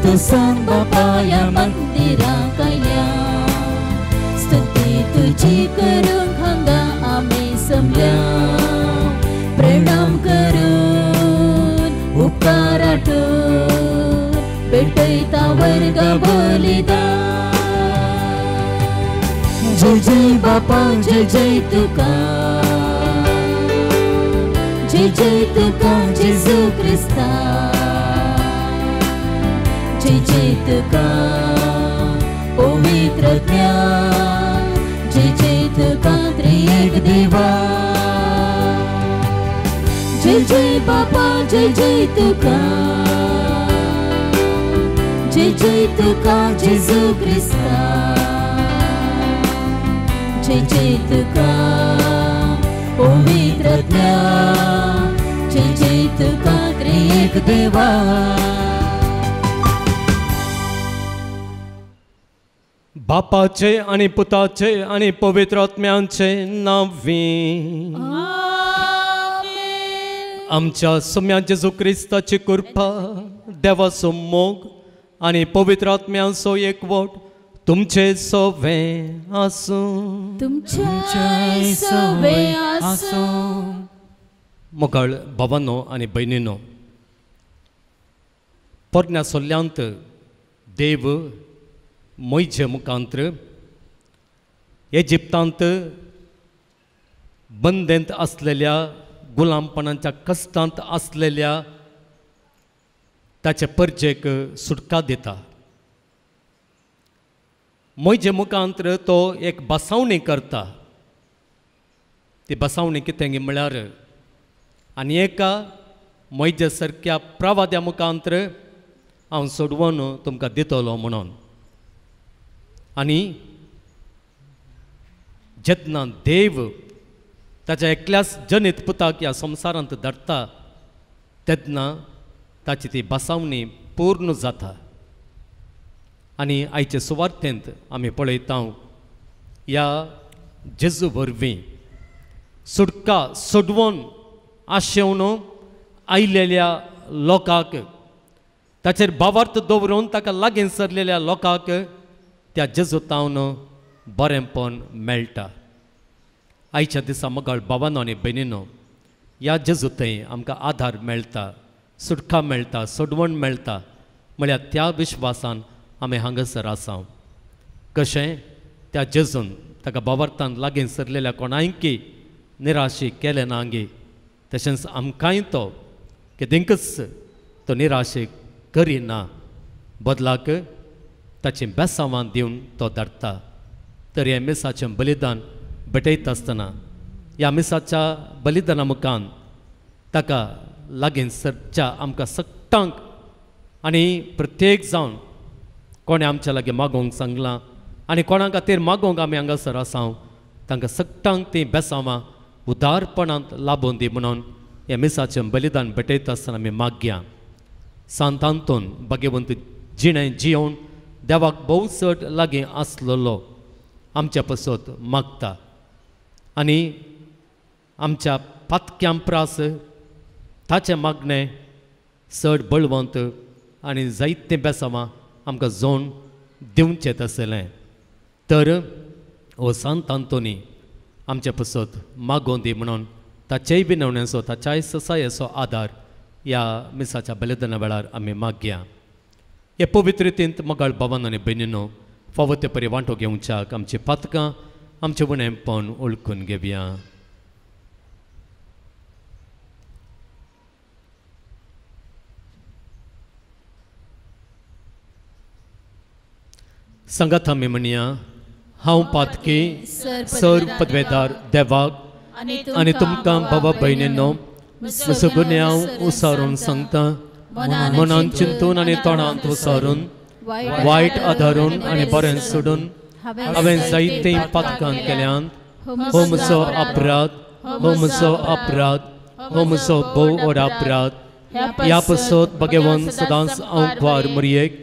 तुसान बापा या मंदिराक आयल्या स्तुती तुझी करूंक हांगा आमी समल्या प्रणाम करून उपकार आठवून भेटयता वर्ग बलिदान जय जय बापा जय जय तुका जय जय तुका जेजू क्रिस्ता जय जय तुका पवित्रत्या जय जय तुका त्रिएक देवा जय जय बापा जय जय तुका जय जय तुका जेजू क्रिस्ता जय जय तुका पवित्रत्या जय जय तुका त्रिएक देवा बापाचे आणि पुताचे आणि पवित्र आत्म्यांचे नावी आमच्या सम्या जेजू क्रिस्ताची कृपा देवाचो मोग आणि पवित्र आत्म्यांचो एकवट तुमचे सोवे आसूं तुमचे सोवे आसूं मोगाळ भावांनो आणि भयणींनो पोरण्या सोल्यांत देव मोइजे मुखांतर इजिप्तांत बंदेंत असलेल्या गुलामपणाच्या कश्टांत असलेल्या ताचे परजेक सुटका दिता मोइजे मुखांतर तो एक बसावणी करता ती बसावणी कितें म्हळ्यार आनी एका मोइजे सारक्या प्रवाद्या मुखांतर हांव सोडवून तुमकां दितलो म्हणून आनी जेन्ना देव ताच्या एकल्याच जनीत पुताक ह्या संवसारांत धाडटा तेन्ना ताची ती बसावणी पूर्ण जाता आनी आयचे सुवार्थेंत आमी पळयता ह्या जेजू वरवीं सुटका सोडवून आशेवन आयलेल्या लोकांक ताचेर भावार्थ दवरून ताका लागीं सरलेल्या लोकांक त्या जेजूतावन बरेंपण मेळटा आयच्या दिसा मोगाळ भावांनो आनी भयणींनो ह्या जेजूतय आमकां आधार मेळटा सुटका मेळटा सोडवण मेळटा म्हळ्यार त्या विश्वासान आमी हांगासर आसा कशें त्या जेजून ताका भावार्थान लागीं सरलेल्या कोणायकी निराशी केले ना गे तशेंच आमकांय तो केदेंकच तो निराशे करिना बदलाक ताची बेसांवां दिवन तो धाडटा तर हे मिसाचें बलिदान भेटयता आसतना ह्या मिसाच्या बलिदाना मुखान ताका लागीं सरच्या आमकां सगळ्यांक आनी प्रत्येक जावन कोणें आमच्या लागीं मागोवंक सांगलां आनी कोणा खातीर मागोवंक आमी हांगासर आसा तांकां सगळ्यांक तीं बेसांवां उदारपणांत लाबोवन दी म्हणून हे मिसाचें बलिदान भेटयता आसतना आमी मागया सांतांतून भगवंत जिणें जियोवन देवाक भोव चड लागीं आसलेलो आमच्या पसत मागता आनी आमच्या पातक्यां प्रास ताचें मागणें चड बळवंत आनी जायते बेसांवां आमकां जोड दिवचें आसलें तर हो सांत आंतोनी आमच्या पसत मागोवन दी म्हणून ताचेय बी नवण्याचो ताच्याय ससायाचो आदार ह्या मिसाच्या बलिदाना वेळार आमी मागया हे पवित्र रितींत मोगाळ भावांनो आनी भयणींनो फावो ते परी वांटो घेवच्याक आमची पातकां आमचें उणेंपण ओळखून घेवया संगत आमी म्हणया हांव पातकी सर पदवेदार देवाक आनी तुमकां बाबा भयणींनो म्हजो गुन्हे हांव उसारून सांगता मनान चिंतून आनी तोंडांत उसारून वायट आदारून आनी बरें सोडून हांवें जायते पातकां केल्यान हो म्हजो अपराध हो म्हजो भोव व्हड अपराध ह्या पसत भगवंत सदांच हांव ग्वार मरयेक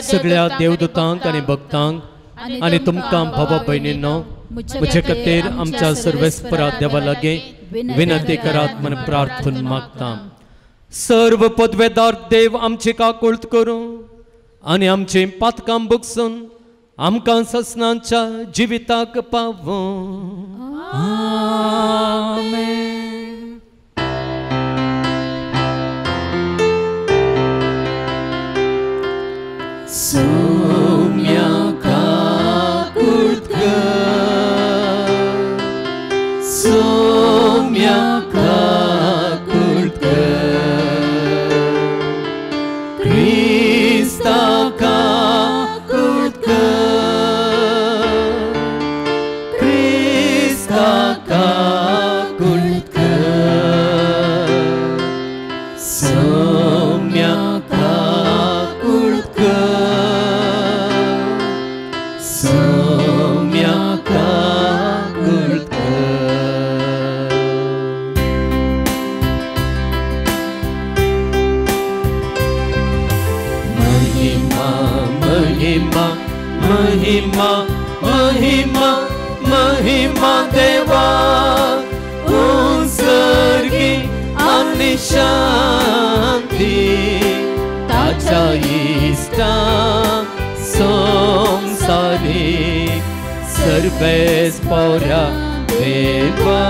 सगळ्या देवदूतांक आनी भक्तांक आनी तुमकां भावा भयणींनो म्हजे खातीर आमच्या सर्वेस्परा देवा लागीं विनंती करात म्हण प्रार्थना मागता सर्व पदवेदार देव आमची काकुळट करूं आनी आमची पातकां बुकसून आमकां ससनांच्या जिविताक पावो. आमेन. सोम्याका कुर्तकर, सोम्याका कुर्तकर, क्रिस्ताका कुर्तकर, क्रिस्ताका कुर्तकर, सोम्याका सोम्याका कुर्तकर. महिमा महिमा महिमा महिमा महिमा देवा उत्सर्गी आनी शांती ताच्या इष्टा संसारीक सर्वेस पौर्या देवा.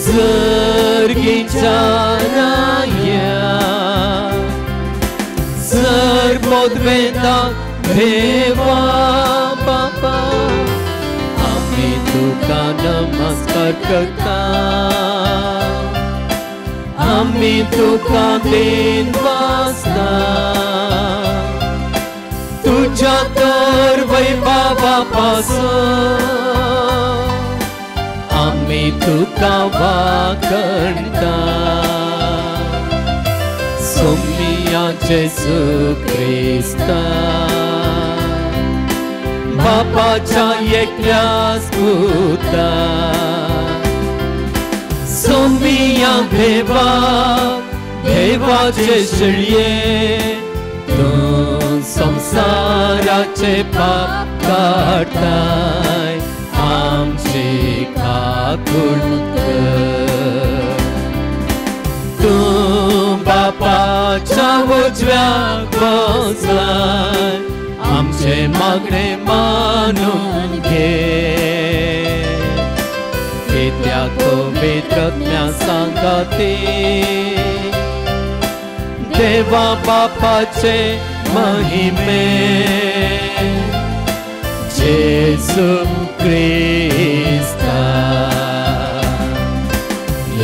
सर्गीच्या राया सर्वोद्वेदा देवा बाबा आम्ही तुका नमस्कार करता. आम्ही तुका दिन वाजता तुझ्या तर वैभवापासून आम्ही तुका वाकणता. सोमिया जेसू ख्रिस्ता बापाच्या एकल्याच पुता. सोमिया देवा देवाचे शेळये तू संसाराचे पाप काढताय आमची खाकुळ कर. तू बापाच्या उजव्याक बसलाय आमचे मागणे मानून घे. कित्याक पवित्रज्ञा सांगते देवा बापाचे महिमे जेसू ख्रिस्ता.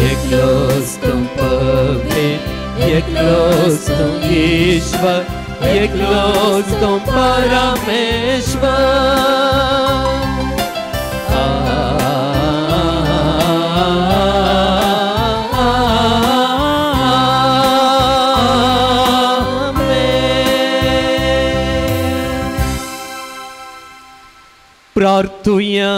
एकलोच तू पवित्र एकलोच तू ईश्वर एकलोच तू परमेश्वर. प्रार्थुया.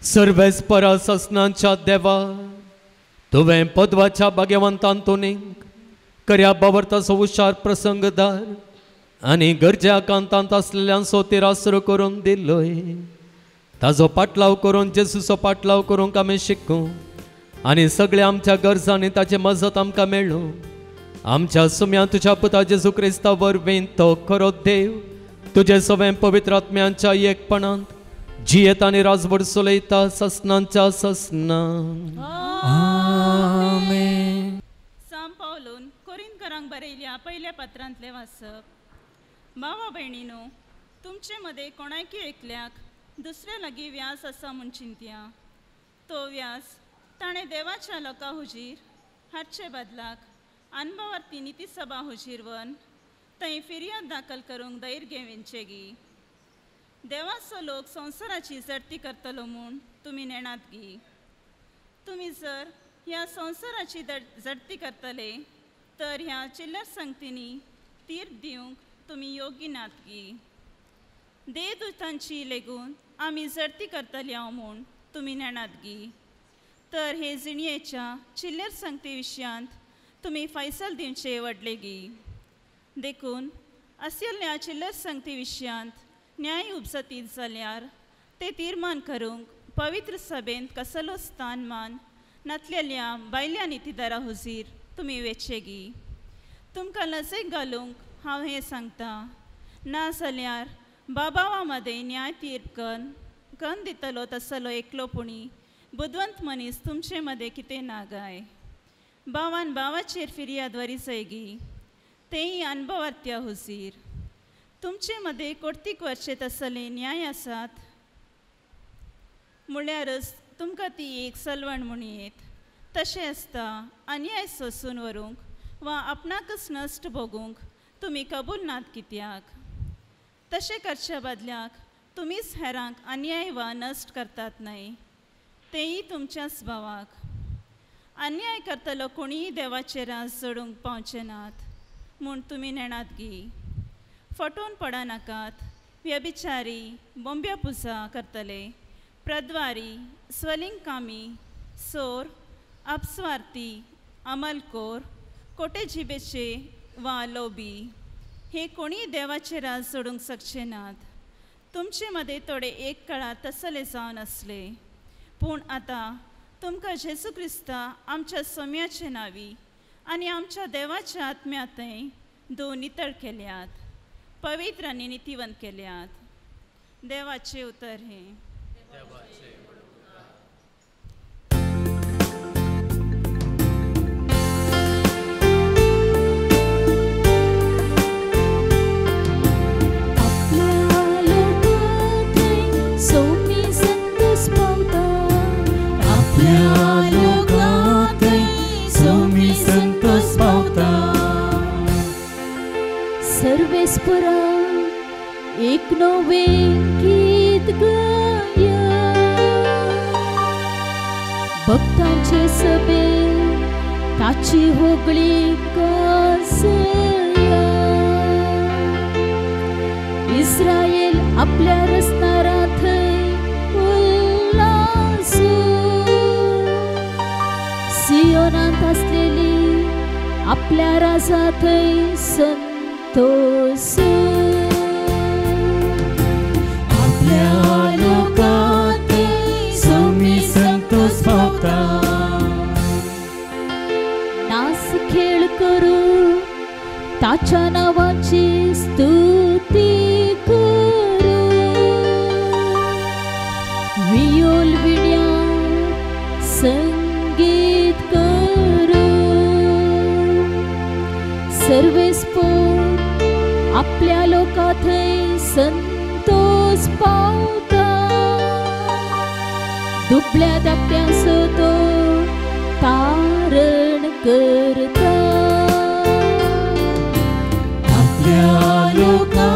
सर्वेस्परा ससनांच्या देवा तुवें पदवाच्या भाग्यवंतान तोनीक कर्या बावर्ताचो हुशार प्रसंगदार आनी गरजे कांतांत आसलेल्यान सोतीर सुरू करून दिलोय. ताजो पाटलाव करून जेसूचो पाटलाव करूंक आमी शिकूं आनी सगळ्या आमच्या गरजांनी ताची मजत आमकां मेळूं. आमच्या सुम्या तुज्या पुता जेजू क्रिस्ता वरवीं तो खरो देव तुजे सगळे पवित्र आत्म्यांच्या एकपणांत जियेत आनी राजभर चलयता ससनांच्या ससना. आमेन. सांत पावलोन कोरिंथकारांक बरयल्या पयल्या पत्रांतले वाचप. भावा भयणीनो तुमचे मदें कोणायकी एकल्याक दुसऱ्या लागीं व्यास आसा म्हूण चिंतया. तो व्यास ताणें देवाच्या लोकां हुजीर हाडचे बदलाक अनुभवार्थी नितीसभा हुजीर वन थंय फिर्याद दाखल करूंक धैर्य घेवचेगी. देवाचो लोक संवसाराची जडती करतलो म्हूण तुमी नेणात गी. तुमी जर ह्या संवसाराची जडती करतले तर ह्या चिल्लर संगतींनी तीर्थ दिवंक तुमी योग्य नात गी. देवदूतांची लेगून आमी जडती करतली हांव म्हूण तुमी नेणात गी. तर हे जिणयेच्या चिल्लर संगती विशयांत तुमी फैसल दिवचे वडले गी. देखून आशिल्ल्या चिल्लर संगती विशयांत न्याय उपसतीत जाल्यार ते तीर्मान करूंक पवित्र सभेंत कसलो स्थानमान नातलेल्या बायल्या नितीदारा हुजीर तुमी वेचेगी. तुमकां लजेक घालूंक हांव हें सांगता, ना जाल्यार बाबावा मदें न्याय तीर्प कन दितलो तसलो एकलोपुणी बुदवंत मनीस तुमचे मदें कितें ना गाय. बावान बावाचेर फिर्याद वरी जायगी, तेय अनुभवार्थ्या हुजीर. तुमचे मदें कोर्तीक वर्चे तसले न्याय आसात म्हळ्यारच तुमकां ती एक सलवण म्हणयेत. तशें आसता अन्याय सोसून व्हरूंक वा आपणाकच नश्ट भोगूंक तुमी कबूल नात कित्याक? तशें करच्या बदल्याक तुमीच हेरांक अन्याय वा नश्ट करतात न्हय, तेय तुमच्याच भावाक. अन्याय करतलो कोणीय देवाचे रास जोडूंक पावचे नात म्हूण तुमी नेणात गी. फटोवन पडा नाकात. व्यभिचारी, बोंब्या पुजा करतले, प्रद्वारी, स्वलिंगकामी, सोर, अपस्वार्थी, अमलखोर, कोटे जिबेचे वा लोभी हे कोणीय देवाचे रास सोडूंक शकचे नात. तुमचे मदें थोडे एक काळात तसले जावन आसले, पूण आतां तुमकां जेजू क्रिस्ता आमच्या सोम्याचे नावी आनी आमच्या देवाच्या आत्म्यातय दोन नितळ केल्यात, पवित्र आनी नितीवंत केल्यात. देवाचे उतर हे. सर्वेस्परा एक नवे गीत गाया, भक्तांचे सभे ताची होगळी गाजया. इस्रायेल आपल्या रचणारा थंय उल्हास, सियोनांत असलेली आपल्या राजा थंय संतोष. आपल्या लोकांत सोमी संतोष पावता. नाच खेळ करू ताच्या नावाची स्तुती करू. वियोल विड्या संगीत करू. सर्वेस्पर आपल्या लोका थंय संतोष पावता. दुबळ्या धाकट्यांचो तो तारण करता. आपल्या लोका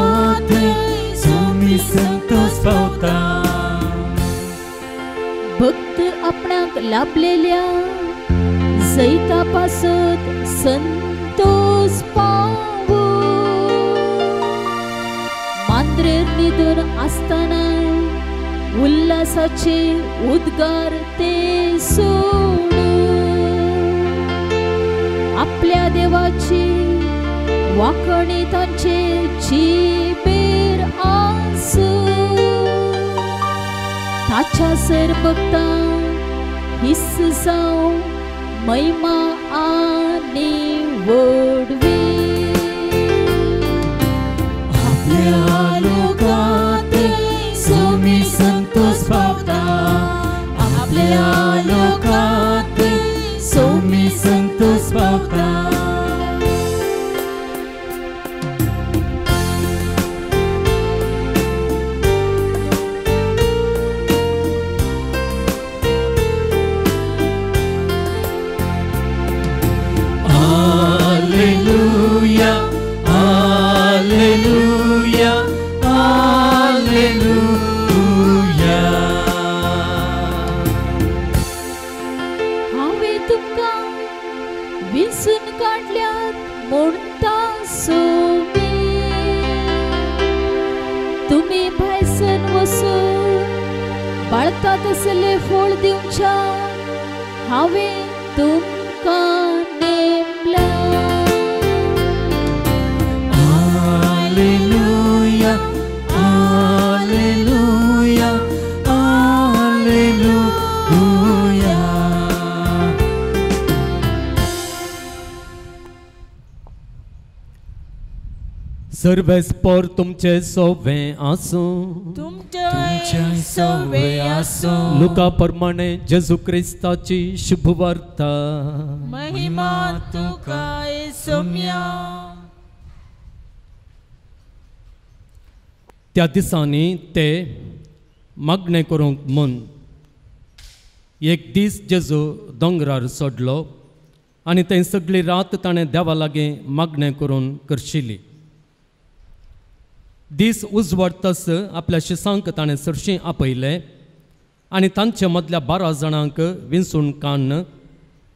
थंय सोमी संतोष पावता. भक्त आपणाक लाभलेल्या जैता पासत संतोष पावो. मांद्रेर न्हिदून आसतना उल्हासाचे उद्गार ते सोडून आपल्या देवाची वाखणी तांचे जिबेर आसूं. ताच्या सर भक्ता हिस्स जावं महिमा आनी वडवी. आपल्या लोकांत सोमी संतोष पावता. आपल्या लोकांत सोमी संतोष पावता. तुम्ही भायसन वसून बाळता तसले फळ दिवच्या हांवें तुमकां नेमला. हालेलुया. सर्वेस्पर तुमचे सोवे आसूं तुमचे सोवे आसूं लुका प्रमाणे जेजू क्रिस्ताची शुभ वार्ता महिमा तुका येसुम्या त्या दिसांनी ते मागणें करूंक म्हूण एक दीस जेजू दोंगरार सोडलो आनी थंय सगळी रात ताणें देवा लागीं मागणें करून करशिल्ली. दीस उजवाडतस आपल्या शिसांक ताणें सरशीं आपयलें आनी तांचे मदल्या 12 जाणांक विंचून काडून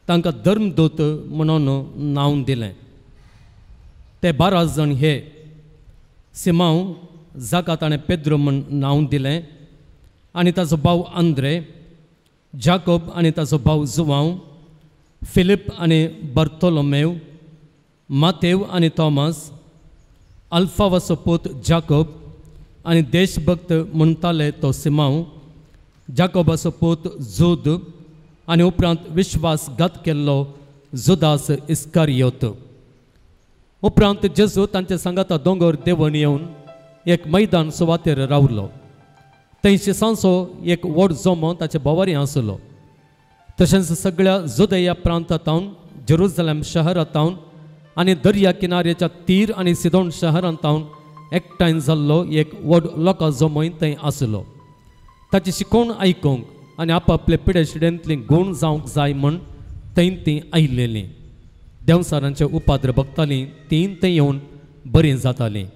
तांकां धर्मदूत म्हणून नांव दिलें. ते 12 जण हे सिमांव जाका ताणें पेद्रो म्हूण नांव दिलें आनी ताचो भाव आंद्रे, जाकोब आनी ताचो भाव जुवांव, फिलीप आनी बार्थोलोमेव, मातेव आनी थॉमस, अल्फावाचो पूत जाकोब आनी देशभक्त म्हणटाले तो सिमांव, जाकोबाचो पूत जूद आनी उपरांत विश्वासघात केल्लो जुदास इस्कारियोत. उपरांत जेजू तांचे सांगाता दोंगर देंवून येवन एक मैदान सुवातेर रावलो. थंय शिसांचो एक व्हड जोमो ताचे भोंवारी आसलो. तशेंच सगळ्या जुदेया प्रांतांतावन, जेरुसलेम शहरांतावन आनी दर्या किनाऱ्याच्या तीर आनी सिदोन शहरांतावन एकठांय जाल्लो एक व्हड लोकां जोमोय थंय आसलो. ताची शिकोवण आयकूंक आनी आपआपले पिडेशिडेंतली गूण जावंक जाय म्हूण थंय तीं आयिल्लीं. देंवसारांचे उपाद्र भक्तालीं तीं थंय येवन बरीं जातालीं.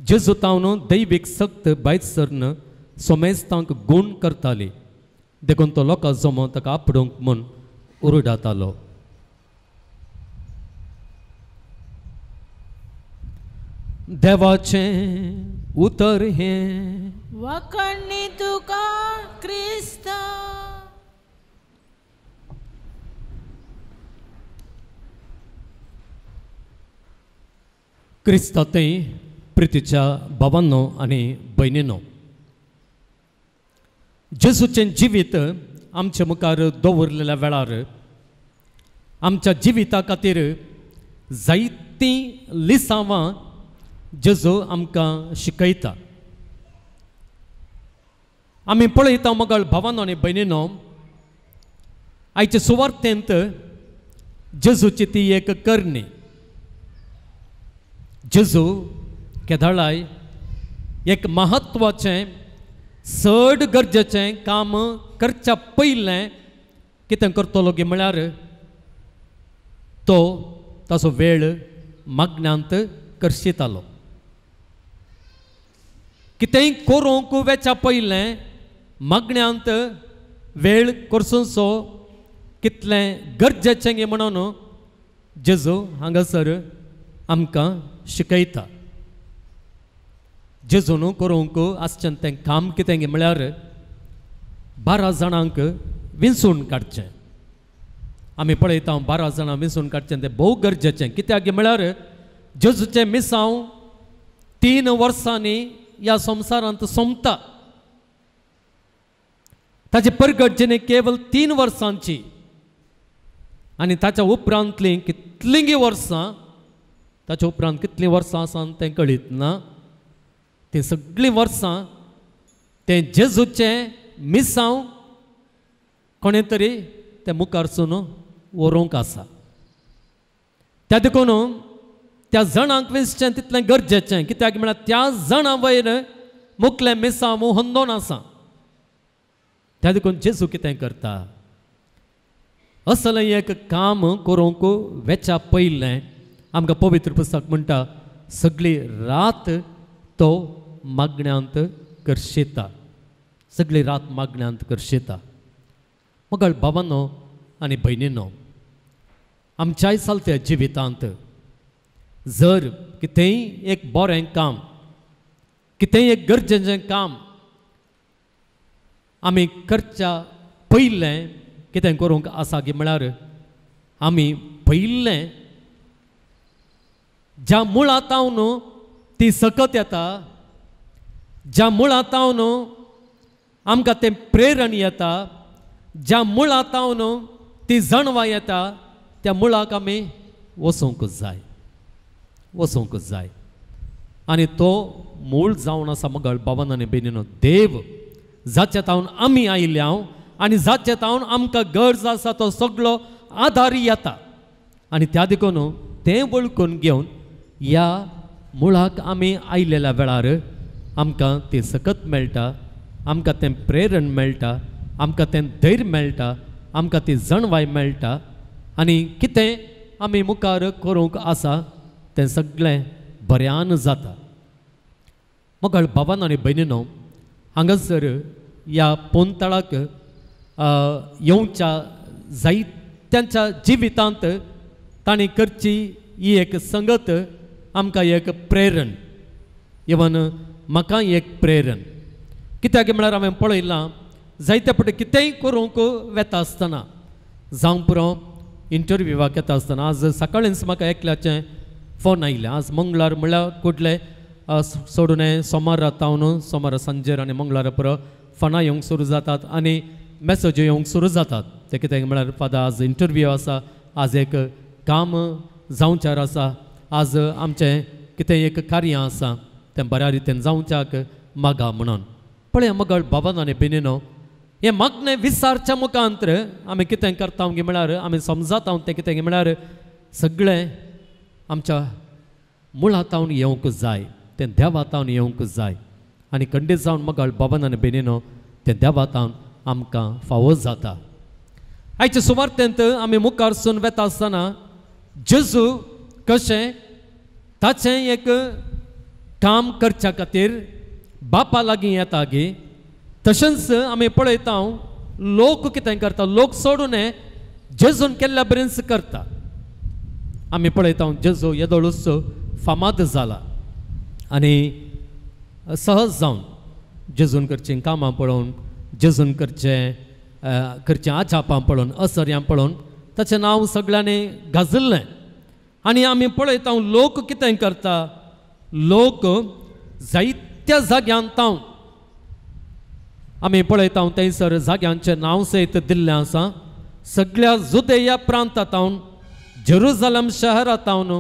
जेजू तावन दैवीक सक्त बायसरन सोमेस्तांक गूण करताली देखून तो लोकां जोमो ताका आपडूंक म्हूण उरडातालो. देवाचें उतर हें वखणी तुका क्रिस्ता क्रिस्तांतय प्रितीच्या भावांनो आनी भयणींनो, जेजूचें जिवीत आमच्या मुखार दवरलेल्या वेळार आमच्या जिविता खातीर जायतीं लिसांवां जेजू आमकां शिकयता. आमी पळयता मोगाळ भावांनो आनी भयणींनो, आयचे सुवार्थेंत जेजूची ती एक करणी. जेजू केदाळाय एक म्हत्वाचें चड गरजेचें काम करच्या पयलें कितें करतलो गे म्हळ्यार तो ताचो वेळ मागण्यांत करशितालो. कितेंय करूंक वेच्या पयलें मागण्यांत वेळ करचो कितलें गरजेचें गे म्हणून जेजू हांगासर आमकां शिकयता. जेजून करूंक आसचें तें काम कितें गे म्हळ्यार 12 जाणांक विंचून काडचें. आमी पळयता 12 जाणां विंचून काडचें तें भोव गरजेचें. कित्याक गे म्हळ्यार जेजूचें मिसांव 3 वर्सांनी ह्या संवसारांत सोंपता. ताची परगटजनी केवळ 3 वर्सांची आनी ताच्या उपरांतलीं कितलीं वर्सां, ताच्या उपरांत कितलीं वर्सां आसात तें कळीत ना. तें सगळीं वर्सां तें जेजूचें मिसांव कोणें तरी तें मुखारसून व्हरूंक आसा. त्या देखून त्या जाणांक विंचचें तितलें गरजेचें. कित्याक म्हळ्यार त्या जाणां वयर मुखलें मिसांव हुंदोन आसा. त्या देखून जेजू कितें करता, असलें एक काम करूंक वेच्या पयलें आमकां पवित्र पुस्तक म्हणटा सगळी रात तो मागण्यांत करशिता. सगळी रात मागण्यांत करशिता. मोगाळ भावांनो आनी भयणींनो, आमच्याय चलत्या जिवितांत जर कितेंय एक बरें काम, कितेंय एक गरजेचें काम आमी करच्या पयलें कितें करूंक आसा गे म्हळ्यार आमी पयलें ज्या मुळांतावन ती सकत येता, ज्या मुळांतावन आमकां तें प्रेरण येता, ज्या मुळांतावन ती जाणवां येता, त्या मुळाक आमी वचूंक जाय. वचूंक जाय. आनी तो मूळ जावन आसा मगळ बाबान आनी बेनीनो देव जाचे तावन आमी आयिल्ले हांव आनी जाचे तावन आमकां गरज आसा तो सगळो आधार येता आनी त्या देखून तें वळखून घेवन ह्या मुळाक आमी आयिल्ल्या वेळार आमकां ती सकत मेळटा आमकां तें प्रेरण मेळटा आमकां तें धैर्य मेळटा आमकां ती जणवाय मेळटा आनी कितें आमी मुखार करूंक आसा तें सगळें बऱ्यान जाता मगळ बाबान आनी भयणीनो हांगासर ह्या पोंतळाक येवच्या जायत्यांच्या जिवितांत तांणी करची ही एक संगत आमकां एक प्रेरण इवन म्हाका एक प्रेरण कित्याक म्हळ्यार हांवें पळयलां जायते फावटी कितेंय करूंक वेता आसतना जावं पुरो इंटरव्यूवाक येता आसतना आज सकाळींच म्हाका एकल्याचें फोन आयले आज मंगळार म्हळ्यार कुठले सोडून सोमार रावता सोमार सांजेर आनी मंगळारा पुरो फोनां येवंक सुरू जातात आनी मॅसेज्यो येवंक सुरू जातात ते कितें म्हळ्यार फादर आज इंटरव्यू आसा आज एक काम जावच्यार आसा आज आमचें कितें एक कार्य आसा तें बऱ्या रितीन जावच्याक मागा म्हणून पळय मगळ बाबान आनी बेनीनो हे मागणें विचारच्या मुखांतर आमी कितें करता म्हळ्यार आमी समजता तें कितें म्हळ्यार सगळें आमच्या मुळांतावन येवंक जाय तें देवातावन येवंक जाय आनी खंडीत जावन मगळ बाबान आनी बेनीनो तें देवातावन आमकां फावो जाता आयचे सुवार्तेंत आमी मुखारसून वेता आसतना जेजू कशें ताचें एक काम करच्या खातीर बापा लागीं येता गे तशेंच आमी पळयता लोक कितें करता लोक सोडून जेजून केल्ल्या बरेंच करता आमी पळयता जेजू येदोळूच फामाद जाला आनी सहज जावन जेजून करचीं कामां पळोवन जेजून करचें आचापां पळोवन असर्यां पळोवन ताचें नांव सगळ्यांनी गाजल्लें आनी आमी पळयता लोक कितें करता लोक जायत्या जाग्यांत आमी पळयता थंयसर जाग्यांचें नांव सयत दिल्लें आसा सगळ्या जुदेया प्रांतांत जेरुजलम शहरांत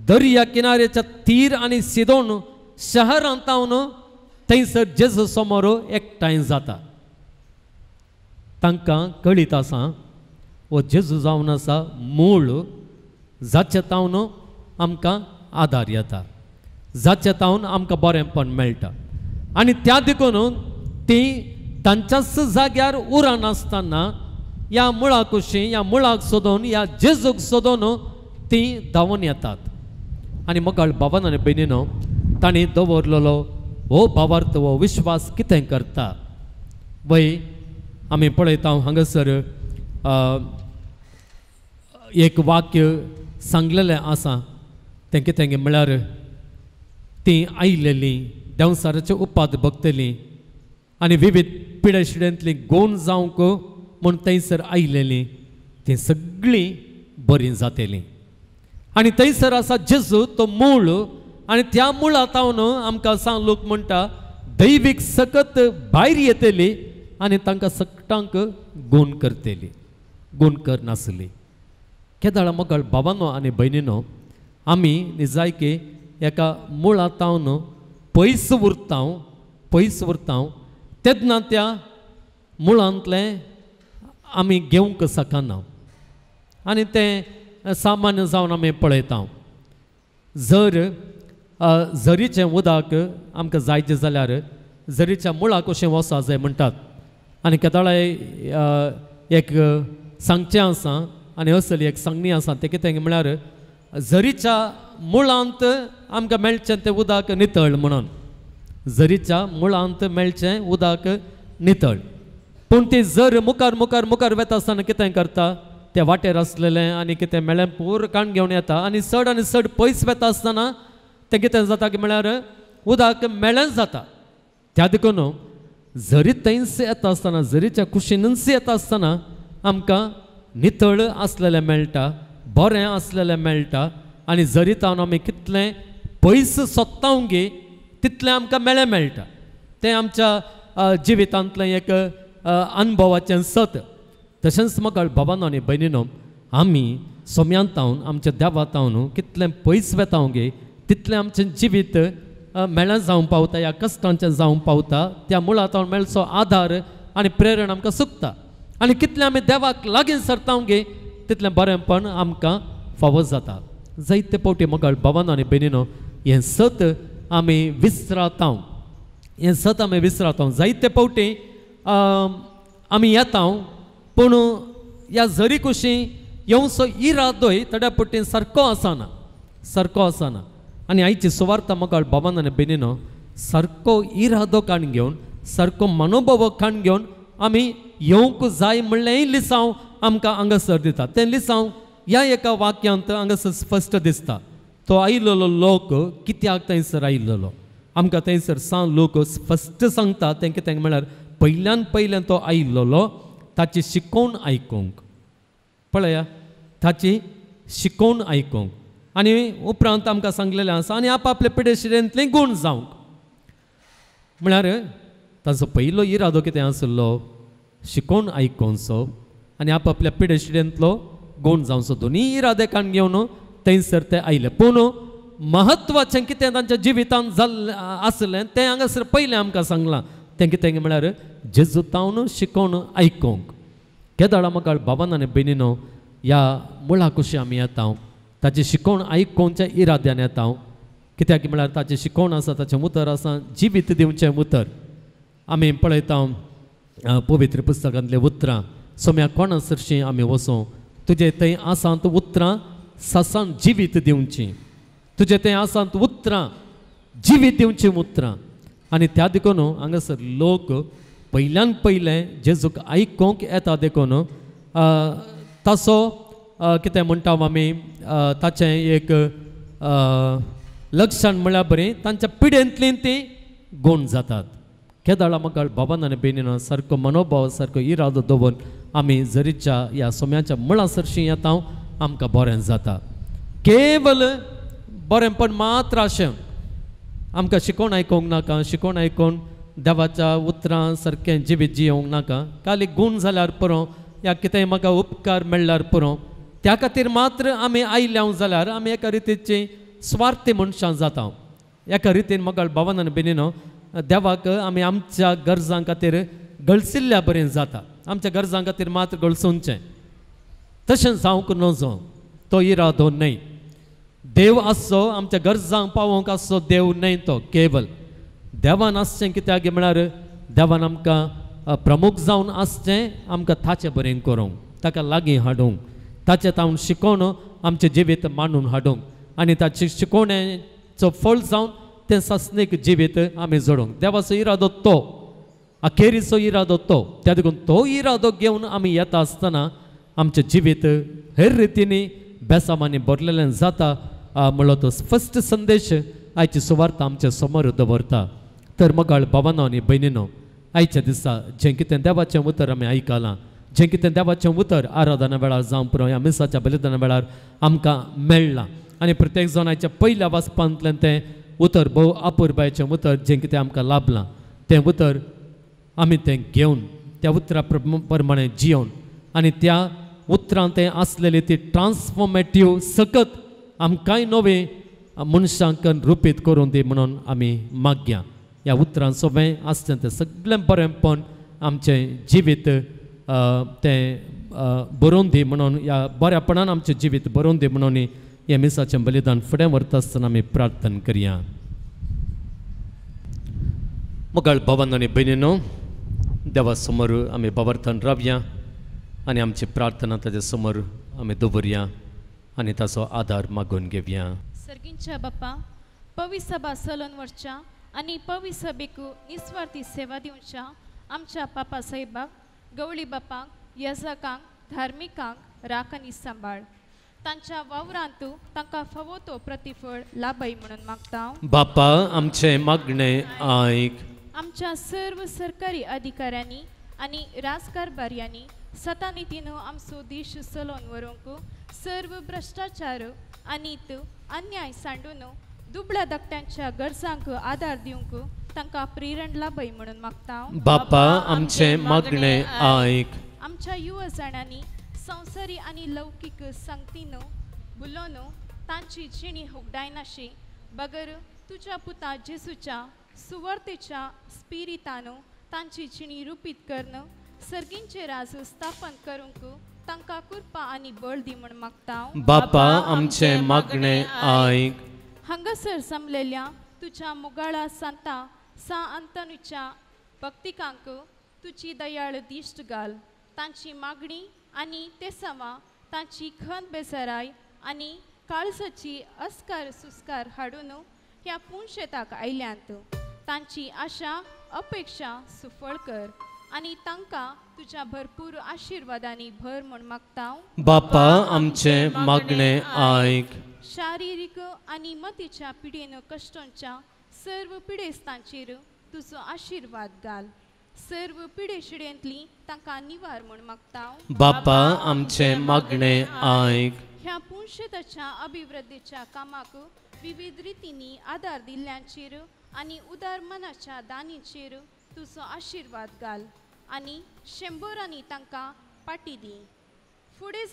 दर्या किनाऱ्याच्या तीर आनी सिदोन शहरांत थंयसर जेजू समोर एकठांय जाता तांकां कळीत आसा वो जेजू जावन आसा मूळ जाचे तावन आमकां आदार येता जाचे तावन आमकां बरेंपण मेळटा आनी त्या देखून ती तांच्याच जाग्यार उरां नासतना ह्या मुळा कुशी ह्या मुळाक सोदून ह्या जेजूक सोदून ती धांवून येतात आनी मगळ बाबान आनी भयणीनो तांणी दवरलेलो हो भावार्थ हो विश्वास कितें करता वय आमी पळयता हांगासर एक वाक्य सांगलेलें आसा तें कितें म्हळ्यार ती आयिल्लीं देंवसाराचे उपाद भोगतलीं आनी विविध पिड्या शिड्यांतलीं गोवन जावंक म्हूण थंयसर आयिल्लीं तीं सगळीं बरीं जातलीं आनी थंयसर आसा जेजू तो मूळ आनी त्या मुळांतावन आमकां लोक म्हणटा दैवीक सकत भायर येतली आनी तांकां सकटांक गूण करतली गूण करनासली केदाळा मगळ बाबांनो आनी भयणीनो आमी निजायकी एका मुळांतावन पयस उरता तेन्ना त्या मुळांतलें आमी घेवंक शकना आनी तें सामान्य जावन आमी पळयता जर झरीचें उदक आमकां जायचें जाल्यार झरीच्या मुळाक कशें वसा जाय म्हणटात आनी केदाळा एक सांगचें आसा आनी असली एक सांगणी आसा तें कितें म्हळ्यार झरीच्या मुळांत आमकां मेळचें तें उदक नितळ म्हणून झरीच्या मुळांत मेळचें उदक नितळ पूण ती जर मुखार मुखार मुखार वेता आसतना कितें करता ते वाटेर आसलेलें आनी कितें मेळ्ळें पूर काण घेवन येता आनी चड पयस वेता आसतना तें कितें जाता की म्हळ्यार उदक मेळ्ळें जाता त्या देखून झरी थंयच येता आसतना झरीच्या कुशीनच येता आसतना आमकां नितळ आसलेलें मेळटा बरें आसलेलें मेळटा आनी झरी तावन आमी कितलें पयस सोदता गे तितलें आमकां मेळटा तें आमच्या जिवितांतलें एक अनुभवाचें सत तशेंच मगळ बाबांनो आनी भयणीनो आमी सोम्यांत आमच्या देवातावन कितलें पयस वेता गे तितलें आमचें जिवीत मेळ्ळें जावं पावता ह्या कश्टांचें जावं पावता त्या मुळांत मेळचो आधार आनी प्रेरण आमकां सुकता आनी कितलें आमी देवाक लागीं सरता गे तितलें बरेंपण आमकां फावो जाता जायते पावटी मोगाळ भावांनो आनी भयणीनो हें सत आमी विसराता हें सत आमी विसराता जायते पावटी आमी येता पूण ह्या जरी कुशी येवचो इरादोय थोड्या पट्टीन सारको आसना आनी आयची सुवार्ता मोगाळ भावांनो आनी भयणीनो सारको इरादो काण घेवन सारको मनोभाव काण घेवन आमी येवंक जाय म्हणलेंय लिसांव आमकां हांगासर दिता तें लिसांव ह्या एका वाक्यांत हांगासर स्पश्ट दिसता तो आयिल्लो लोक कित्याक थंयसर आयिल्लो आमकां थंयसर लोक स्पश्ट सांगता तें कितें म्हळ्यार पयल्यान तो आयिल्लो ताची शिकोवन आयकूंक पळया ताची शिकोवन आयकूंक आनी उपरांत आमकां सांगलेलें आसा आनी आपआपल्या पिडेशिरेंतलें गूण जावंक म्हळ्यार ताचो पयलो इरादो कितें आसलो शिकोवन आयकोनचो आनी आपआपल्या पिडेशिरेंतलो गूण जावचो दोनी इरादे काण घेवन थंयसर ते आयले पूण महत्वाचें कितें तांच्या जिवितांत जाल्लें आसलें तें हांगासर पयलें आमकां सांगलां तें कितें म्हळ्यार जेजुतावन शिकोवन आयकूंक केदाळा मोगाळ भावांनो आनी भयणीनो ह्या मुळा कुशी आमी येता ताचें शिकोवन आयकोवच्या इराद्यान येता कित्याक म्हळ्यार ताचें शिकोवन आसा ताचें उतर आसा जिवीत दिवचें उतर आमी पळयता पवित्र पुस्तकांतलें उतरां सोम्या कोणा सरशीं आमी वचूं तुजें थंय आसात उतरां सासान जिवीत दिवचीं तुजें थंय आसात उतरां जिवीत दिवचीं उतरां आनी त्या देखून हांगासर लोक पयल्यान पयलें जेजूक आयकूंक येता देखून ताचो कितें म्हणटा आमी ताचें एक लक्षण म्हळ्यार बरें तांच्या पिडेंतलीं ती गूण जातात केदाळा मोगाळ भावांनो आनी भयणीनो सारको मनोभाव सारको इरादो दवरून आमी जरीच्या ह्या सोम्याच्या मुळा सरशीं येता आमकां बरें जाता केवल बरेंपण मात्र अशें आमकां शिकोवन आयकोंक नाका शिकोवन आयकोन देवाच्या उतरां सारकें जिवीत जियोंक नाका खाली गूण जाल्यार पुरो या कितेंय म्हाका उपकार मेळ्ळ्यार पुरो त्या खातीर मात्र आमी आयल्या जाल्यार आमी एका रितीची स्वार्थी मनशां जाता एका रितीन मोगाळ भावांनो आनी भयणीनो देवाक आमी आमच्या गरजां खातीर गळसिल्ल्या बरें जाता आमच्या गरजां खातीर मात्र गळसूंचें तशें जावंक नजो तो इरादो न्हय देव आसचो आमच्या गरजांक पावोवंक आसचो देव न्हय तो केवल देवान आसचें कित्याक म्हळ्यार देवान आमकां प्रमुख जावन आसचें आमकां ताचें बरें करूंक ताका लागीं हाडूंक ताचें तावन शिकोवन आमचें जिवीत मांडून हाडूंक आनी ताचे शिकोवण्याचो फळ जावन तें सासणीक जिवीत आमी जोडूंक देवाचो इरादो तो अखेरीचो इरादो तो त्या देखून तो इरादो घेवन आमी येता आसतना आमचें जिवीत हेर रितींनी बेसामांनी भरलेलें जाता म्हणलो तो स्पश्ट संदेश आयची सुवार्ता आमच्या समोर दवरता तर मोगाळ भावांनो आनी भयणीनो आयच्या दिसा जें कितें देवाचें उतर आमी आयकलां जें कितें देवाचें उतर आराधना वेळार जावं पुरो ह्या मिसाच्या बलिदाना वेळार आमकां मेळ्ळां आनी प्रत्येक जण आयच्या पयल्या वाचपांतल्यान तें उतर भोव अपुरबायेचें उतर जें कितें आमकां लाभलां तें उतर आमी तें घेवन त्या उतरा प्रमाणें जियोवन आनी त्या उतरांत तें आसलेली ती ट्रान्सफॉर्मेटीव सकत आमकांय नवे मनशांक रुपीत करून दी म्हणून आमी मागया ह्या उतरांत सोबें आसचें तें सगळें बरेंपण आमचें जिवीत तें बरोवन दी म्हणून ह्या बऱ्यापणान आमचें जिवीत बरोवन दी म्हणून हे मिसाचें बलिदान फुडें व्हरता आसतना आमी प्रार्थना करया मोगाळ भावांनो आनी भयणीनो देवा समोर आमी बाबर्थान रावया आनी आमची प्रार्थना ताचे समोर आमी दवरया आनी ताचो आदार मागून घेवया सर्गींच्या बाप्पा पवित्र सभा चलोवन व्हरच्या आनी पवित्र सभेक निस्वार्थी सेवा दिवच्या आमच्या पापा साहेबाक गवळी बापाक येजकांक धार्मिकांक राख आनी सांबाळ तांच्या वावरांत तांकां फावो तो प्रतिफळ लाभय म्हणून मागता बापा आमचे मागणें आयक आमच्या सर्व सरकारी अधिकाऱ्यांनी आनी राजकारभार्यांनी सतानितीन आमचो देश चलोवन व्हरूंक सर्व भ्रष्टाचार आनी अन्याय सांडून दुबळ्या धाकट्यांच्या गरजांक आदार दिवंक तांकां प्रेरण लाभय म्हणून मागता बापा आमचे मागणें आयक आमच्या युवा जाणांनी संवसारी आनी लौकीक संगतीन भुलोवन तांची जिणी होगडाय नाशी बगर तुझ्या पुता जेसूच्या सुवार्तेच्या स्पिरितानो तांची जिणी रुपीत करणं सर्गींचे राजू स्थापन करूंक तांकां कृपा आनी बळ दी म्हण मागता बापा आमचे मागणे आयक. हांगासर जमलेल्या तुझ्या मुगाळा सांता सा अंतनुच्या भक्तिकांक तुझी दयाळ दिश्ट घाल. तांची मागणी आनी ते सवा तांची खन बेजाराय आनी काळजाची अस्कार सुस्कार हाडून ह्या पुणशेताक आयल्यांत तांची आशा अपेक्षा सुफळ कर आनी तांकां तुझ्या भरपूर आशिर्वादांनी भर म्हण मागता बापा आमचे मागणे आयक. शारिरीक आनी मतीच्या पिडेन कश्टांच्या सर्व पिडेस्तांचेर तुजो आशिर्वाद घाल. सर्व पिडेशिडेंतली तांकां निवार म्हण मागता बापा आमचे मागणे आयक. ह्या पुणशेताच्या अभिवृद्धीच्या कामाक विविध रितींनी आदार दिल्ल्यांचेर आनी उदार मनाच्या दानींचेर तुजो आशिर्वाद घाल आनी शेंबोरांनी तांकां पाटी दी. फुडें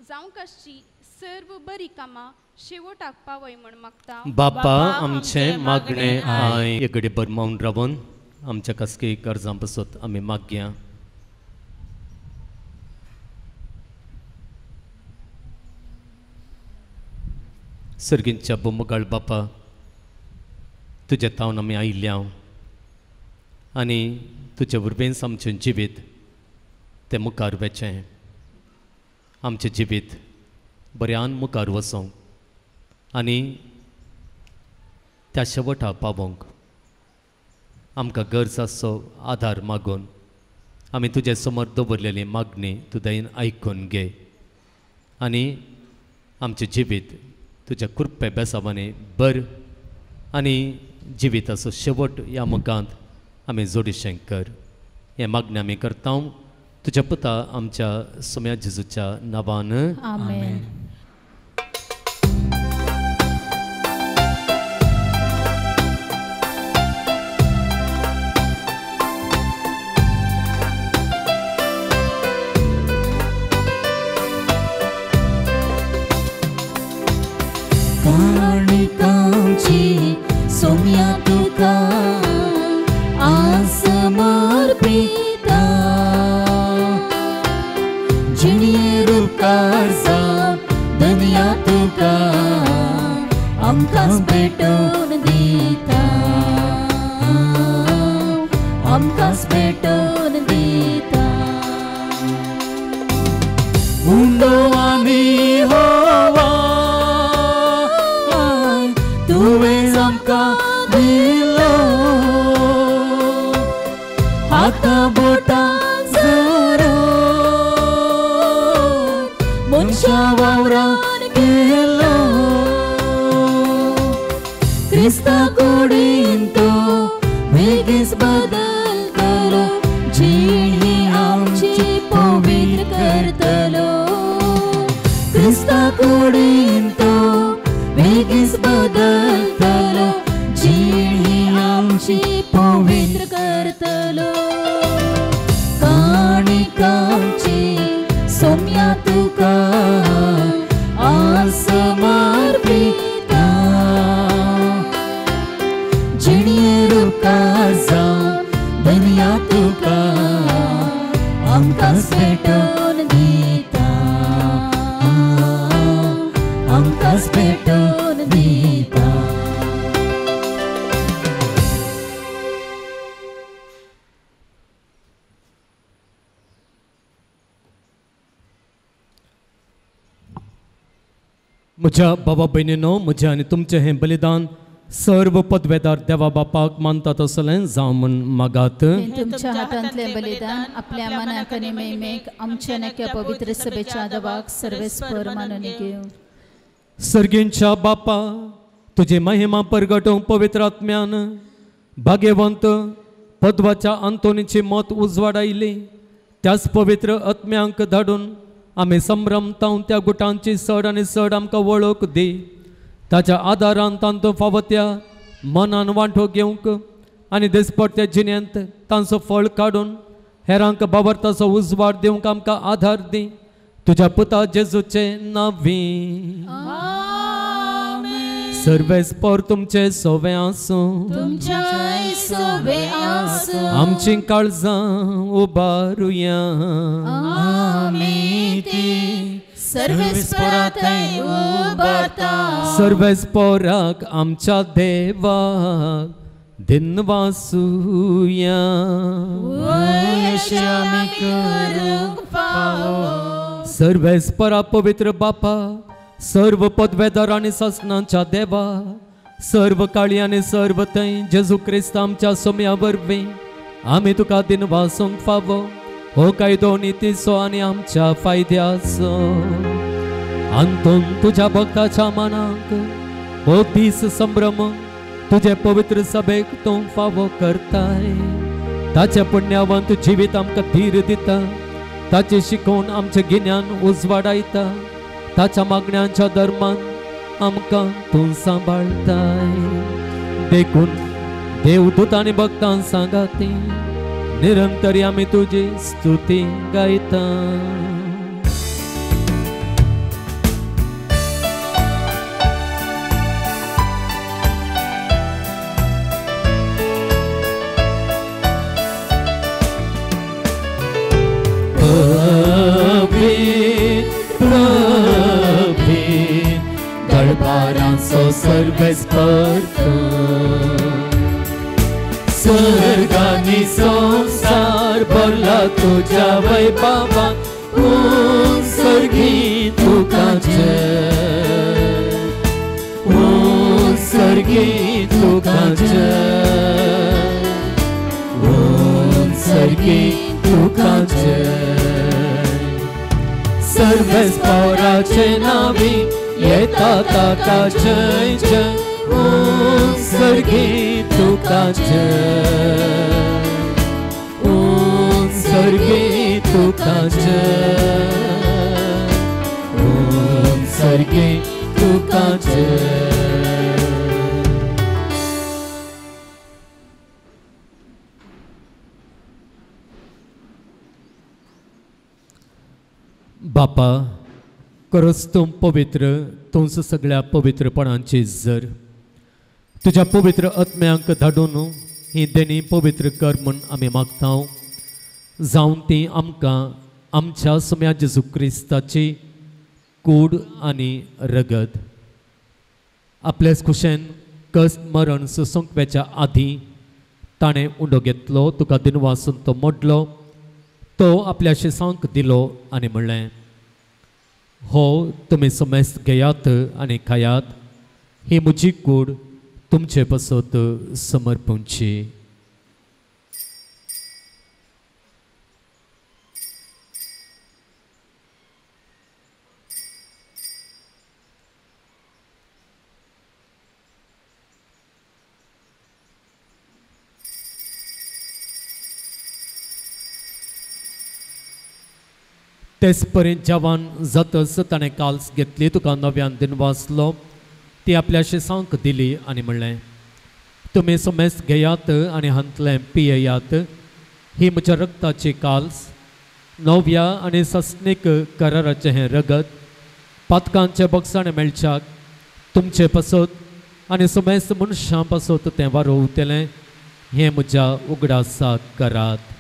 जावंक आसची सर्व बरी कामां शेवटाक पावय म्हण मागता बापा आमचे मागणे आयक. एकडे बरमावन रावन आमच्या कसके कर्जां बसत आमी मागया. सर्गींच्या बोमगाळ बापा तुज्या तावन आमी आयिल्ल्या आनी तुजे वरवेंस आमचें जिवीत तें मुखार वेचें. आमचें जिवीत बऱ्यान मुखार वचोंक आनी त्या शेवटा पावोंक आमकां गरज आसचो आधार मागून आमी तुजे समोर दवरलेली मागणी तूं दयेन आयकून घे आनी आमचें जिवीत तुज्या कृपे बेसावांनी बर आनी जिविताचो शेवट ह्या मुखांत आमी जोडिशें कर. हें मागणी आमी करता तुज्या पुता आमच्या सोम्या जेजूच्या नांवान आमेन. सोम्या तुका आसमर्पिता जिणेर उपकार जावन दुनिया तुका आमकां भेटून दिता आमकां भेटून दिता. उंडो आमी होवा तुवें आमकां दिलो हाता बोटा जरो मनशा वावरान गेलो क्रिस्ता कुडीन तो बेगीच बदलतलो जीण ही आमची पवित्र करतलो क्रिस्ता कुडीन तो बेगीच बदलतलो जीण ही आमची पवित्र करतलो. काणिकांची सोम्या तुका आसमर्पिता जिणेर उपकार जावन दुनिया तुका आमकां भेटून दिता आमकां भेटून दिता. म्हज्या भावा भयणीनो म्हजें आनी तुमचें हें बलिदान सर्व पदवेदार देवा बापाक मानतात असलें जावं म्हूण मागात. तुमच्या हातांतलें बलिदान आपल्या मनाक आनी मेमेक आमच्या नेक्या पवित्र सभेच्या देवाक सर्वेस्पर मानून घेवं. सर्गींच्या बापा तुजी महिमा परगटोवंक पवित्र आत्म्यान भाग्यवंत पद्वाच्या अंतोनीची मत उजवाड आयली. त्याच पवित्र आत्म्यांक धाडून आमी संभ्रमतावन त्या गुटांची चड आनी चड आमकां वळख दी. ताच्या आदारान तांचो फावत्या मनान वांटो घेवंक आनी दिसपट्ट्या जिण्यांत तांचो फळ काडून हेरांक बाबरताचो उजवाड दिवंक आमकां आधार दी. तुज्या पुता जेजूचे नांवी सर्वेस्पर तुमचे सोवे आसूं तुमच्या सोबे आसूं आमची काळजां उबारुया आमी ती सर्वेस्परांतय उबारता सर्वेस्पराक आमच्या देवाक दिनवासुया वयशे आमी करूंक फावो सर्वेस्परा पवित्र बापा सर्व पदवेदार आनी ससनांच्या देवा सर्व काळी आनी सर्व थंय जेजू क्रिस्त आमच्या सोम्या वरवीं आमी तुका दिनवासूंक फावो हो कायदो नितीचो आनी आमच्या फायद्याचो अंतून तुज्या भक्ताच्या मनाक हो दीस संभ्रम तुझे पवित्र सभेक तूं फावो करताय ताचे पुण्यवंत जिवीत आमकां धीर दिता ताचे शिकोवन आमचे गिन्यान उजवाडायता ताच्या मागण्यांच्या दरम्यान आमकां तूं सांबाळताय देखून देवदूत आनी भक्तां सांगाती निरंतरी आमी तुजी स्तुती गायता दरबारांचो सर्वेस्पर स्वर्गानी संसार भरला तुज्या वैभवान सर्गी तुका जय सर्गी तुका जय सर्गी तुका जय सर्वेस्पराचे नावी येता ताका जय जय सर्गी तुका जय सर्गी तुका जय सर्गी तुका जय बापा खरोच तूं पवित्र तूंच सगळ्या पवित्रपणांची जर तुज्या पवित्र आत्म्यांक धाडून ही देणी पवित्र कर म्हूण आमी मागता जावन ती आमकां आमच्या सोम्या जेजू क्रिस्ताची कूड आनी रगत आपल्याच खुशेन कस मरण सुसंकव्याच्या आदीं ताणें उंडो घेतलो तुका दिनवासून तो मोडलो तो आपल्या शिसांक दिलो आनी म्हणलें हो तुमी समेस्त घेयात आनी खायात ही म्हजी कूड तुमचे पसत समर्पूंची तेच पर्यंत जवान जातच ताणें काल्स घेतली तुका नव्यान दिनवासलो ती आपल्या शिसांक दिली आनी म्हणलें तुमी समेस्त घेयात आनी हांतलें पियेयात ही म्हज्या रक्ताची काल्स नव्या आनी सस्नीक कराराचें हें रगत पातकांचे बक्षाणे मेळच्याक तुमचे पसत आनी समेस्त मनशां पसत तें वारोवतलें हें म्हज्या उगडासाक करात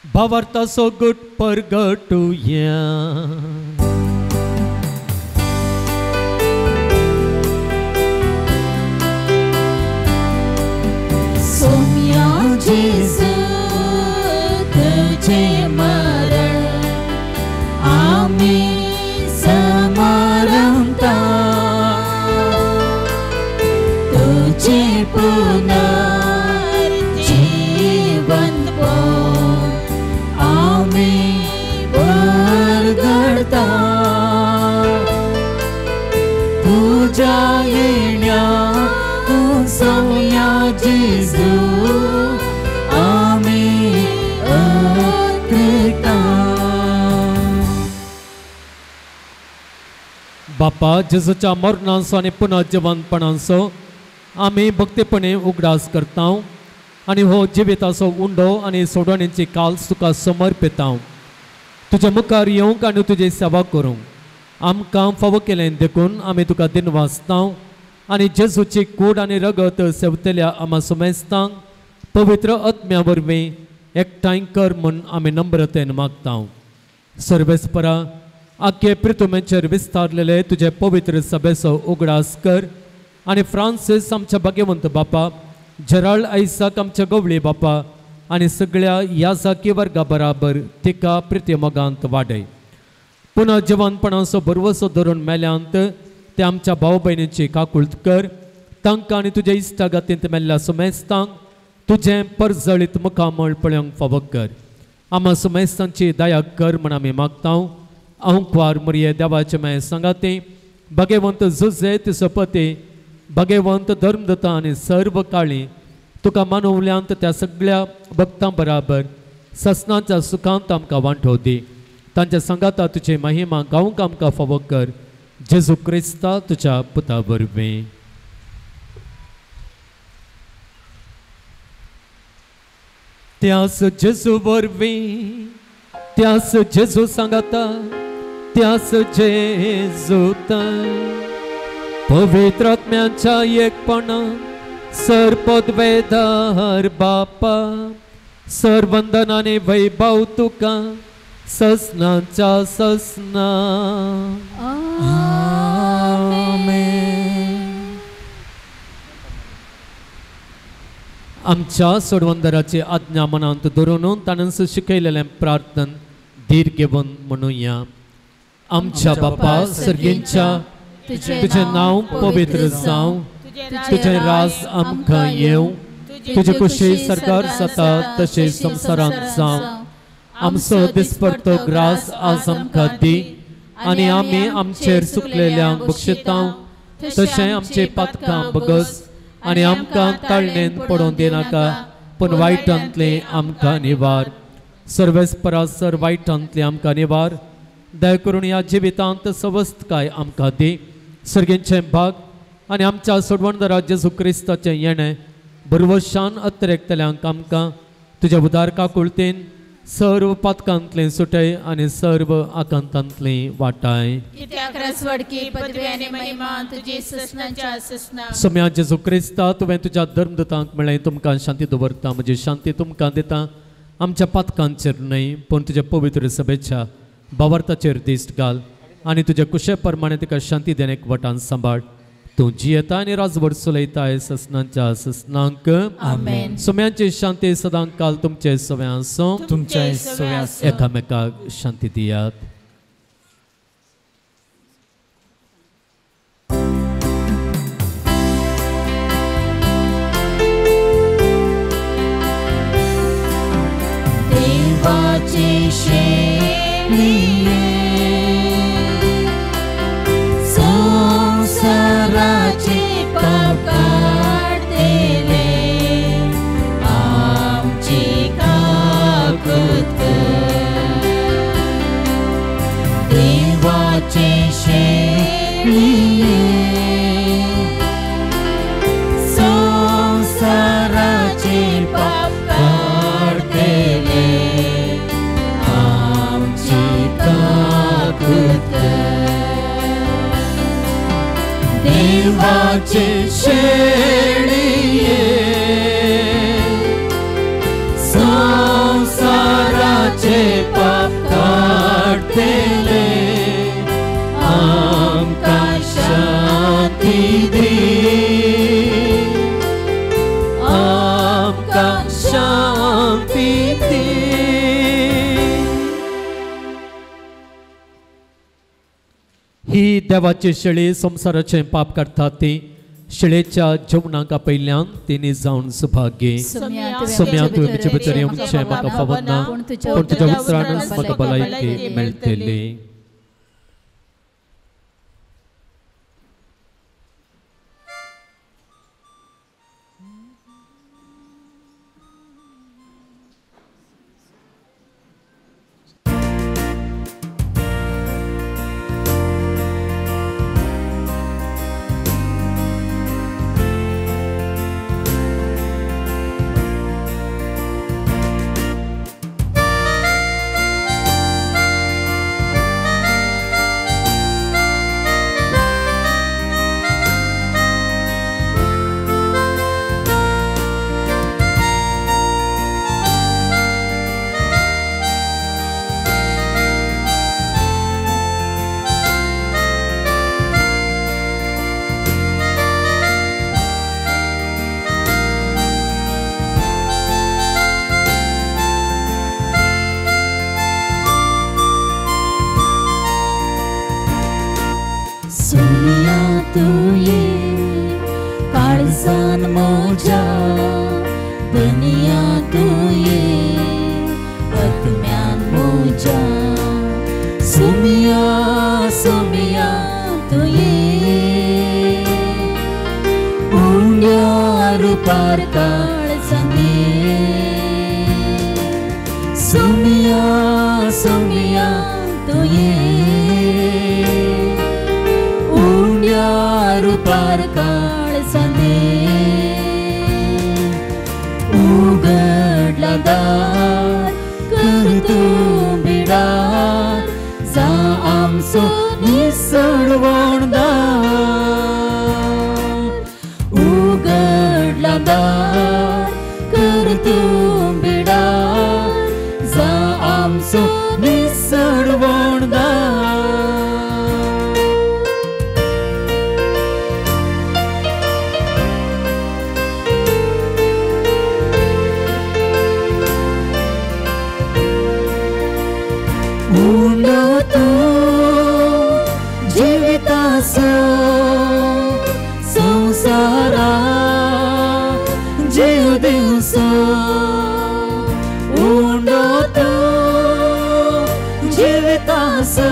भावार्थाचो गुट परगटुया सोम्या जेजू तुझे मरण आमी समारंभता तुझे पुनर्जीवन बरगडता तुझ्या येण्या सोम्या जेजू बापा जेजूच्या मरणाचो आनी पुनर्जीवनपणाचो आमी भक्तीपणे उगडास करता आनी हो जिविताचो उंडो आनी सोडवणेची काल तुका समर्पिता तुज्या मुखार येवंक आनी तुजी सेवा करूंक आमकां फावो केलें देखून आमी तुका दिनवासता आनी जेजूची कूड आनी रगत सेवतल्या आमा सुमेस्तांक पवित्र आत्म्या वरवीं एकठांय कर म्हूण आमी नम्रतेन मागता सर्वेस्परा आख्खे पृथ्वीचेर विस्तारलेले तुजे पवित्र सभेचो उगडास कर आनी फ्रांसीस आमच्या भाग्यवंत बापा जेराल्ड आयसाक आमच्या गवळी बापा आनी सगळ्या याजाकी वर्गा बराबर तिका प्रिती मोगांत वाडय पुन्हा जवानपणाचो बरवसो धरून मेल्यांत ते आमच्या भाव भयणीची काकुळट कर तांकां आनी तुज्या इश्टागतींत मेल्ल्या सुमेस्तांक तुजें परजळीत मुखामळ पळोवंक फावो कर आमा सुमेस्तांची दया कर म्हण आमी मागता अहंकार मरिये देवाचे माय सांगाती भगवंत जुजे तिसपती भगवंत धर्मदत्ता आनी सर्व काळी तुका मानवल्यांत त्या सगळ्या भक्तां बराबर ससनाच्या सुखांत आमकां वांटो दी तांच्या संगाता तुजी महिमा गावंक आमकां फावो कर जेजू क्रिस्ता तुज्या पुता वरवीं त्यास जेजू वरवीं त्यास जेजू सांगाता त्यास जेजूत पवित्र आत्म्याच्या एकपणा सरपदवेदार बापा सरवंदनाने वैभव तुका ससनाच्या ससना आमच्या सोडवंदराची आज्ञा मनांत धरून ताणें शिकयलेलें प्रार्थन धीर घेवन म्हणुया आमच्या बापा सर्गींच्या तुझें नांव पवित्र जावं तुझें राज आमकां येवं तुजी कुशी सरकार जाता तशें संवसारांत जावं आमचो दिसपडटो ग्रास आज आमकां दी आनी आमी आमचेर चुकलेल्यांक बक्षिता तशें आमचे पातकां बगस आनी आमकां ताळणेन पडोवन दिनाका पूण वायटांतले आमकां निवार सर्वेस्परासर वायटांतले आमकां निवार दया करून ह्या जिवितांत सवस्थकाय आमकां दी सर्गेंचे भाग आनी आमच्या सोडवणदारा जेजू क्रिस्ताचें येणें बरवशान अत्रेकतल्यांक आमकां तुज्या उदार काकुळतेन सर्व पातकांतलें सुटय आनी सर्व आकांतांतलें वाटाय सोम्या जेजू क्रिस्ता तुवें तुज्या धर्मदूतांक म्हळें तुमकां शांती दवरता म्हजी शांती तुमकां दिता आमच्या पातकांचेर न्हय पूण तुज्या पवित्र सभेच्या भावार्थाचेर दिश्ट घाल आनी तुज्या कुशे प्रमाणे तिका शांती देन एकवटान सांबाळ तूं जियेता आनी राजवट चलयताय ससनांच्या ससनांक आमेन सोम्यांची शांती सदांच काल तुमचे सोव्या आसूं तुमचे सोव्या आसूं एकामेकाक शांती दियात देवाचे शेणिये संसाराचे पाप काढलेले आमची काकूत कर. देवाचे शेणिये संसाराचे पाप काढलेले आमची काकूत कर. देवाचे शेणिये संसाराचे पाप काढलेले आमकां शांती दी आमकां शांती दी. ही देवाची शेळी संसाराचे पाप काडटा ती शेळेच्या जेवणाक पयल्यान तिने जावन सुभागे सोम्या तुवें म्हजे भितर येवचें म्हाका फावत ना पूण तुज्या उतरानच म्हाका भलायकी मेळटली. मोजा दुनिया तुये आत्म्यान मोजा सोमिया सोमिया तुये उंड्यार पार काळजाने सोमिया सोमिया तुये उंड्यार पार काळजाने उघडला दार कर तू बिडार जा आमचो निसडवणदार उघडला दार कर तू बिडार जा आमचो निसडवणदार तू जीवितासो संसारा जीव दिवसो उंडो तू जीवितासो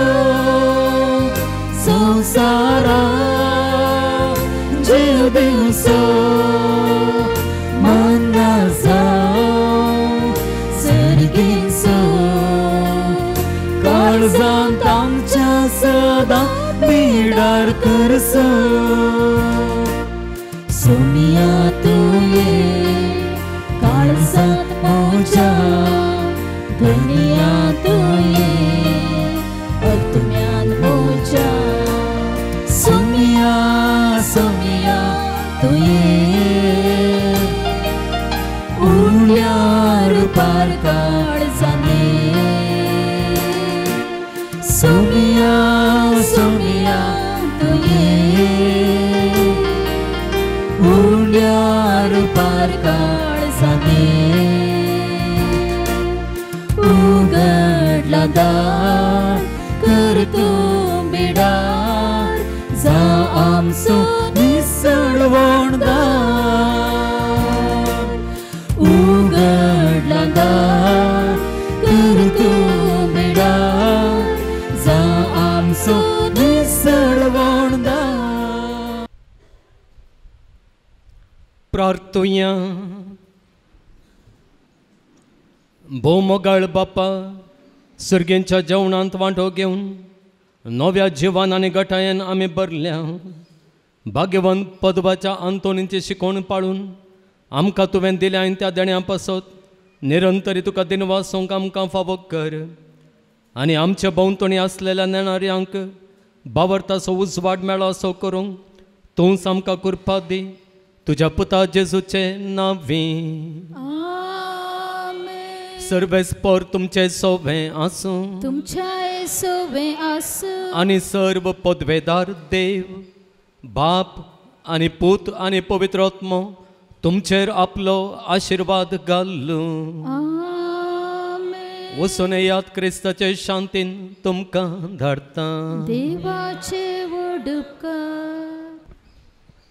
संसारा जीव दिवसो मना जाऊं सर्गीसो काळजांत आमच्या सदा बिडार करसो सोमिया तुये काळजांत मोजा दुनिया तुये आत्म्यान मोजा सोमिया सोमिया तुये उंड्यार पार काळजाने सोमिया सोमिया तुये उंड्यार पार काळजाने उघडला दार कर तू बिडार जा आमचो निसडवणदार उघडला दार कर तू बिडार जा आमचो निसडवणदार प्रार्थुया भोवमोगाळ बापा सर्गेंच्या जेवणांत वांटो घेवन नव्या जिवान आनी गटायन आमी भरल्या भाग्यवंत पदवाच्या अंतोनींची शिकोवण पाळून आमकां तुवें दिल्या त्या देण्या पासत निरंतरी तुका दिनवासोंक आमकां फावो कर आनी आमच्या भोंवतणी आसलेल्या नेणाऱ्यांक बावरताचो उजवाड मेळो असो करूंक तूंच आमकां कृपा दी तुज्या पुता जेजूचे नांवी सर्वेस्पर तुमचे सोवे आसूं तुमच्या सोवे आसूं आनी सर्व पदवेदार देव बाप आनी पूत आनी पवित्र आत्मो तुमचेर आपलो आशिर्वाद घालूं वचून येयात क्रिस्ताचे शांतीन तुमकां धाडटा देवाचे वडुपकार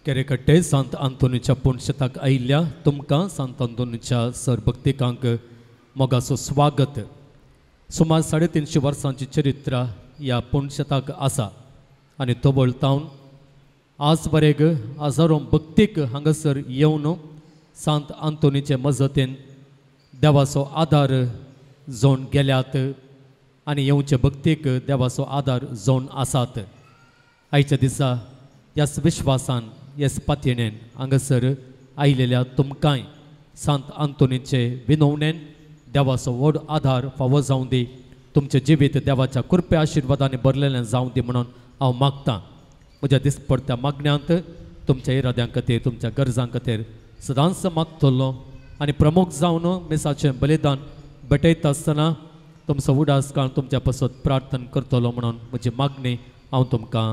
केरेकट्टे सांत आंतोनीच्या पुण्यशताक आयिल्ल्या तुमकां सांत आंतोनीच्या सरभक्तिकांक मोगाचो स्वागत सुमार 350 वर्सांची चरित्रा ह्या पुण्यशताक आसा आनी तो वळतावन आज बरेग हजारो भक्तीक हांगासर येवन सांत आंतोनीचे मजतीन देवाचो आदार जावन गेल्यात आनी येवचे भक्तीक देवाचो आदार जावन आसात आयच्या दिसा ह्या विश्वासान ह्या पातयेन हांगासर आयिल्ल्या तुमकांय सांत आंतोनीचे विनवणेन देवाचो व्हड आधार फावो जावं दी तुमचें जिवीत देवाच्या कृपे आशिर्वादांनी भरलेलें जावं दी म्हणून हांव मागतां म्हज्या दिसपडत्या मागण्यांत तुमच्या इराद्यां खातीर तुमच्या गरजां खातीर सदांच मागतलो आनी प्रमुख जावन मिसाचें बलिदान भेटयता आसतना तुमचो उडास काळून तुमच्या पासत प्रार्थना करतलो म्हणून म्हजी मागणी हांव तुमकां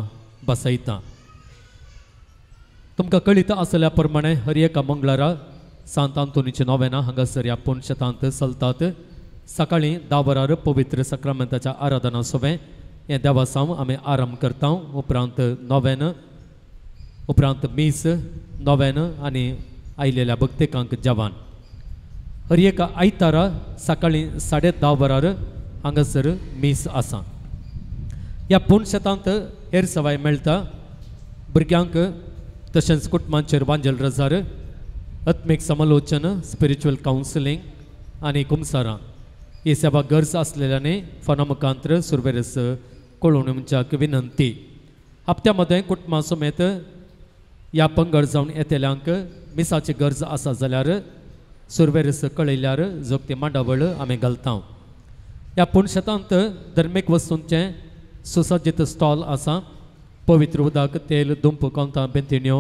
बसयतां तुमकां कळीत आसल्या प्रमाणे हर एका मंगळारा सांत आंतोनीची नोवेना हांगासर ह्या पुण्यशतांत चलतात सकाळीं 10 वरार पवित्र सक्रामेंताच्या आराधना सोवें हें देवासांव आमी आरंभ करता उपरांत नोवेन उपरांत मीस नोवेन आनी आयलेल्या भक्तेकांक जवान हर एक आयतारा सकाळी 10:30 वरार हांगासर मीस आसा. ह्या पुणशेतांत हेर सवाय मेळटा भुरग्यांक तशेंच कुटुंबांचेर वांजल रजार आत्मीक समालोचन स्पिरिच्युअल कावन्सिलींग आनी कुमसारां ही सेवा गरज आसलेल्याने फोना मुखांतर सुरवेरेस कळोवन म्हणच्याक विनंती. हप्त्या मदें कुटुंबां समेत ह्या पंगड जावन येतेल्यांक मिसाची गरज आसा जाल्यार सुरवेरेस कळयल्यार जोगती मांडावळ आमी घालता. ह्या पुणशेतांत धर्मीक वस्तूंचे सुसज्जीत स्टॉल आसा. पवित्र उदक तेल दुंप कोंतां बेंतिण्यो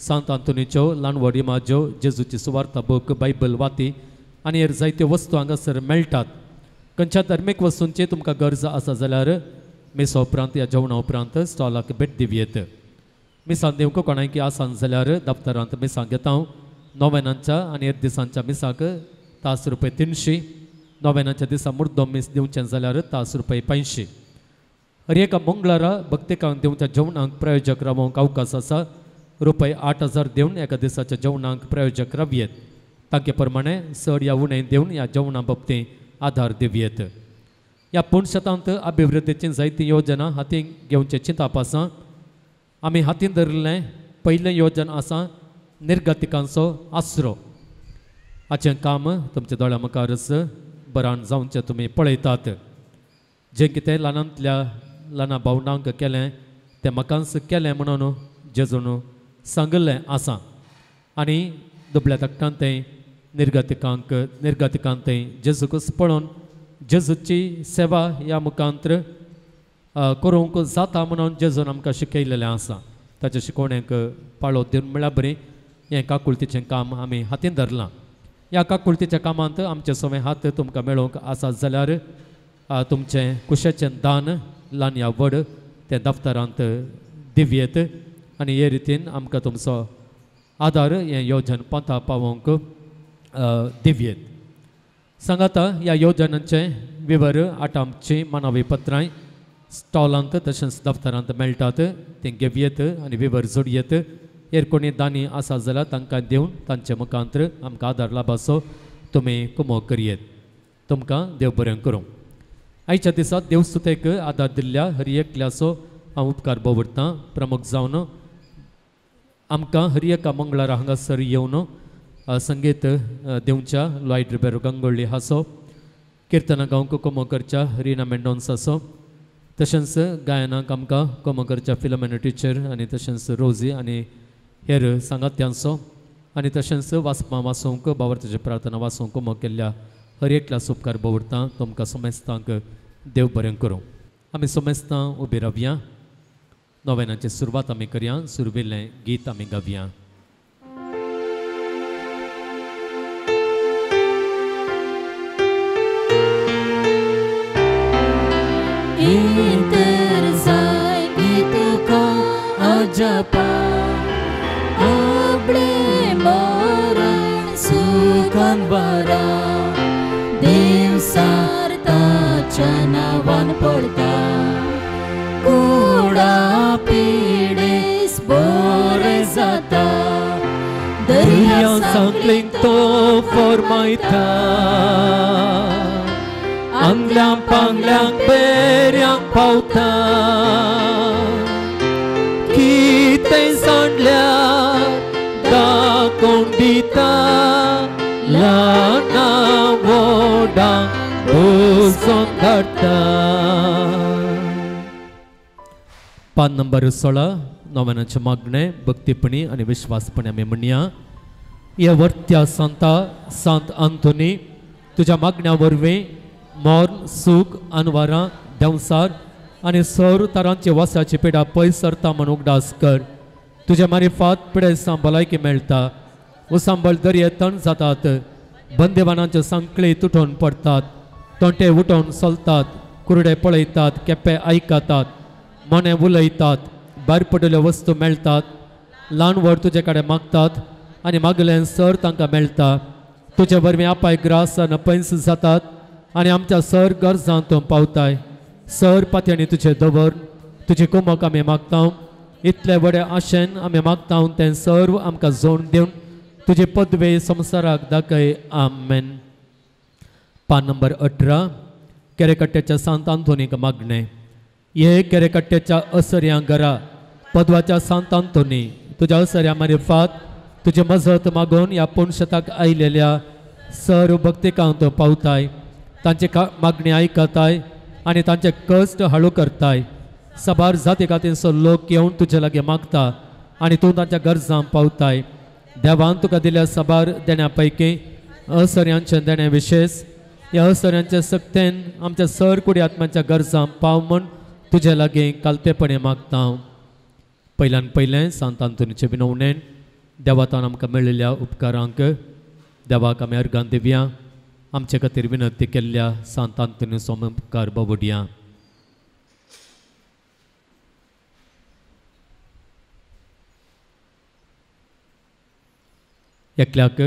सांत आंतोनीच्यो ल्हान माज्यो जेजूची सुवार्ता बूक बायबल वाती आनी हेर जायत्यो वस्तू हांगासर मेळटात. खंयच्या धर्मीक वस्तूंची तुमकां गरज आसा जाल्यार मिसा उपरांत ह्या जेवणा उपरांत स्टॉलाक भेट दिवयेत. मिसां दिवंक कोणायकी आसान जाल्यार दफ्तरांत मिसां घेता. नोवेनांच्या आनी हेर दिसांच्या मिसाक तास रुपये 300. नोवेनांच्या दिसा मुर्दोम मीस दिवचें जाल्यार तास रुपये 500. हर एका मंगळारा भक्तिकांक दिवच्या जेवणाक प्रायोजक रावोवंक अवकाश आसा. रुपये 8,000 दिवन एका दिसाच्या जेवणाक प्रायोजक रावयेत. तांचे प्रमाणे चड या उणें दिवन ह्या जेवणा बाबतींत आधार दिवयेत. ह्या पुणशेतांत अभिवृद्धीची जायती योजना हातीन घेवचे चिंताप आसा. आमी हातीन धरिल्लें पयलें योजना आसा निर्गतिकांचो आसरो. हाचें काम तुमच्या दोळ्या मुखारच बरान जावचें तुमी पळयतात. जें कितें ल्हानांतल्या ल्हाना भावनांक केलें तें म्हाकाच केलें म्हणून जेजून सांगलें आसा. आनी दुबळ्या धाकटांतय निर्गतिकांतय जेजूकच पळोवन जेजूची सेवा ह्या मुखांतर करूंक जाता म्हणून जेजून आमकां शिकयलेलें आसा. ताच्या शिकवण्याक पाळो दिवन म्हळ्यार बरें हें काकुळतीचें काम आमी हातीन धरलां. ह्या काकुळतीच्या कामांत आमचे सगळे हात तुमकां मेळोवंक आसात जाल्यार तुमचें कुशेचें दान ल्हान या व्हड तें दफ्तरांत दिवयेत आनी हे रितीन आमकां तुमचो आदार हें योजन पंथा पावोवंक दिवयेत. सांगाता ह्या योजनांचे विवर आमची मानवी पत्रांय स्टॉलांत तशेंच दफ्तरांत मेळटात. तें घेवयेत आनी विवर जोडयेत. हेर कोणी दानी आसा जाल्यार तांकां दिवन तांचे मुखांतर आमकां आदार लाभाचो तुमी कुमो करियेत. तुमकां देव बरें करूं. आयच्या दिसा देवस्तुतेक आदार दिल्ल्या हर एकल्याचो हांव उपकार भोवडटां. प्रमुख जावन आमकां हर एका मंगळारा हांगासर येवन संगीत दिवच्या लॉयड रिबेरो गंगोळ्ळी हांसो. किर्तना गांवक कोमो करच्या रिना मेंडोन्स आसो. तशेंच गायनाक आमकां कोमो करच्या फिलोमेना टिचर आनी तशेंच रोजी आनी हेर सांगात्यांचो आनी तशेंच वाचपां वाचूंक बावर्ताची प्रार्थना वाचूंक कोमो केल्ल्या हर एकल्याचो उपकार भोवडटां. तुमकां समेस्तांक देव बरें करूं. आमी समेस्तां उबी रावया. नोवेनाची सुरवात आमी करया. सुरविल्लें गीत आमी गावया. Inter zai gituka ajapa able moran sukan vara dev sarta chanavan porta kuda pides bore zata Dariya sankling to formaita Anglang panglang beryang pauta Kita'y sandlia da kondita Lana wodang busong dharta. पान number 16 नोवेनाचे मागणे भक्तीपणी आणि विश्वासपणे आम्ही म्हणया. या वर्त्या सांत आंतोनी तुझ्या मागण्या वरवीं मोर्न सूख अनवारां देंवसार आनी सौर तारांची वासाची पिडा पयस सरता म्हूण उगडास कर. तुज्या मारिफात पिडेसां भलायकी मेळटा. उसांबळ दर्ये तण जातात. बंदिवानांच्यो सांखळी तुटून पडटात. तोंटे उठोवन चलतात. कुरडे पळयतात. केपें आयकतात. मने उलयतात. भायर पडिल्ल्यो वस्तू मेळटात. ल्हान व्हड तुजे कडेन मागतात आनी मागलें सर तांकां मेळटा. तुजे वरवीं आपाय ग्रास आनी पयस जातात आनी आमच्या सर गरजां तूं पावताय. सर पातयणी तुजे दवर. तुजी कुमक आमी मागता. इतले व्हडे आशेन आमी मागता तें सर्व आमकां जोड दिवन तुझे पदवे संसाराक दाखय आमेन. पान नंबर 18 केरेकट्ट्याच्या सांत आंतोनीक मागणे. हे केरेकट्ट्याच्या असर्या घरा पदवाच्या सांत आंतोनी तुझ्या असर्या मार्फत तुझे मजत मागून या पुणशताक आयलेल्या सर्व भक्तिकांत पावताय, तांचे मागणी आयकताय आणि तांचे कश्ट हळू करताय. सबार जाती खातीरचो लोक येवन तुजे लागीं मागता आणि तूं तांच्या गरजां पावताय. देवान तुका दिल्या सबार देण्या पैकी असर्यांचे देणे विशेष ह्या असर्यांच्या सक्तेन आमच्या सर कुडी आत्म्याच्या गरजां पाव म्हूण तुजे लागीं कालतेपणे मागता. पयल्यान पयलें सांत आंतोनीचे विनवणेन देवातान आमकां मेळिल्ल्या उपकारांक देवाक आमी अर्गां दिवया. आमचे खातीर विनंती केल्ल्या सांत आंतोनीचो उपकार बावडया. एकल्याक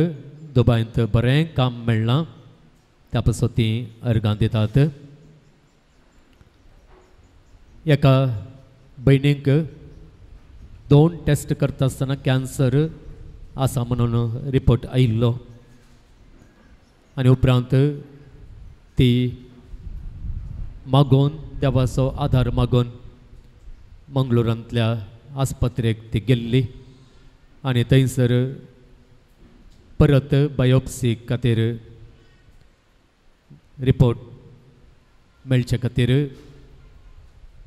दुबायंत बरें काम मेळना त्या पासून ती अर्गां दितात. एका भयणीक 2 टेस्ट करता आसतना कॅन्सर आसा म्हणून रिपोर्ट आयिल्लो आनी उपरांत ती मागून देवाचो आधार मागून मंगळुरांतल्या आस्पत्रेक ती गेल्ली आनी थंयसर परत बायोप्सी खातीर रिपोर्ट मेळचे खातीर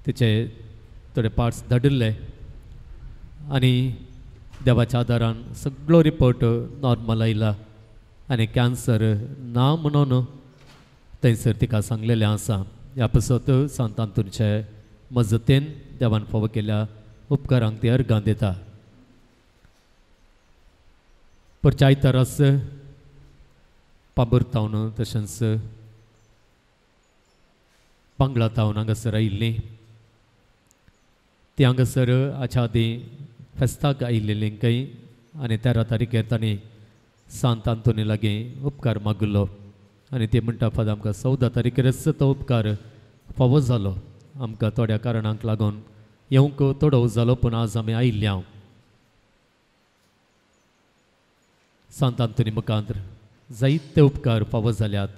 तिचे थोडे पार्ट्स धाडिल्ले आनी देवाच्या आदारान सगळो रिपोर्ट नॉर्मल आयला आनी कॅन्सर ना म्हणून थंयसर तिका सांगलेलें आसा. ह्या पासत सांत आंतोनीचे मजतीन देवान फावो केल्या उपकारांक ती अर्गां दिता. परच्या आयतारास पाबुरतावन तशेंच बांगलातावन हांगासर आयिल्लीं. ती हांगासर हाच्या आदीं फेस्ताक आयिल्लींकय आनी 13 तारीखेर तांणी सांत आंतोनी लागीं उपकार मागिल्लो आनी ती म्हणटा फाद आमकां 14 तारीखेरच तो उपकार फावो जालो. आमकां थोड्या कारणांक लागून येवंक थोडो जालो पूण आज आमी आयिल्ल्या. सांत आंतोनी मुखांतर जायते उपकार फावो जाल्यात.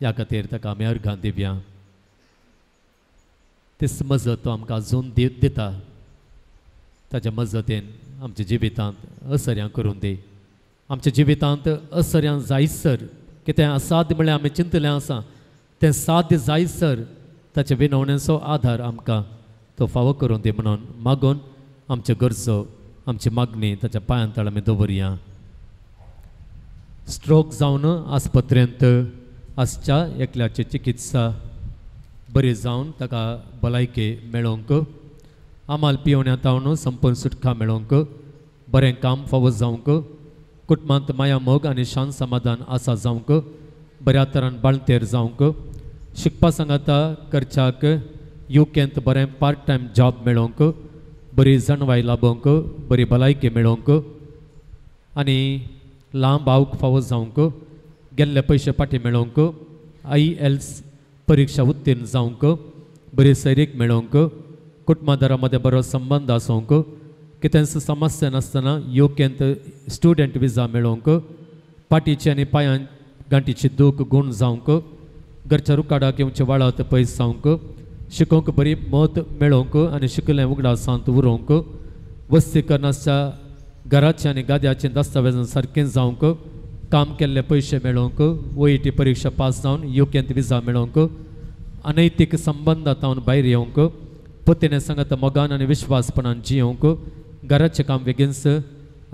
ह्या खातीर ताका आमी अर्गां दिवया. तीच मजत तो आमकां अजून दिता. ताच्या मजतीन आमच्या जिवितांत असर्यां करून दी. आमच्या जिवितांत असर्यां जायसर कितें असाध्य म्हळ्यार आमी चिंतलें आसा तें साध्य जायसर ताच्या विनवणेचो आधार आमकां तो फावो करून दी म्हणून मागून आमच्यो गरजो आमची मागणी ताच्या पांयां तळ आमी दवरया. स्ट्रोक जावन आस्पत्रेंत आसच्या एकल्याची चिकित्सा बरी जावन ताका भलायकी मेळोवंक आमाल पिवण्यातावन संपूर्ण सुटका मेळोवंक बरें काम फावो जावंक कुटुंबांत माया मोग आनी शांत समाधान आसा जावंक बऱ्या तरान बाळतेर जावंक शिकपा सांगाता करच्याक युकेंत बरें पार्ट टायम जॉब मेळोवंक बरी जणवाय लाबोवंक बरी भलायकी मेळोवंक आनी लांब आवक फावो जावंक गेल्ले पयशे फाटीं मेळोवंक IELTS परीक्षा उत्तीर्ण जावंक बरी सैरीक मेळोवंक कुटुंबादारा मदें बरो संबंद आसूंक कितेंच समस्या नासतना युकेंत स्टुडंट विजा मेळोवंक पाटीची आनी पांयां गांठीची दूख गूण जावंक घरच्या रुकाडाक येवचे वाळात पयस जावंक शिकोवंक बरी मत मेळोवंक आनी शिकलें उगडा सांत उरोवंक वस्तीकरणाच्या घराचे आनी गाद्याचे दस्तावेजां सारकें जावंक काम केल्ले पयशे मेळोवंक OET परीक्षा पास जावन युकेंत विजा मेळोवंक अनैतीक संबंदांतावन भायर येवंक पतीने सांगता मोगान आनी विश्वासपणान जियोवंक घराचें काम बेगीनच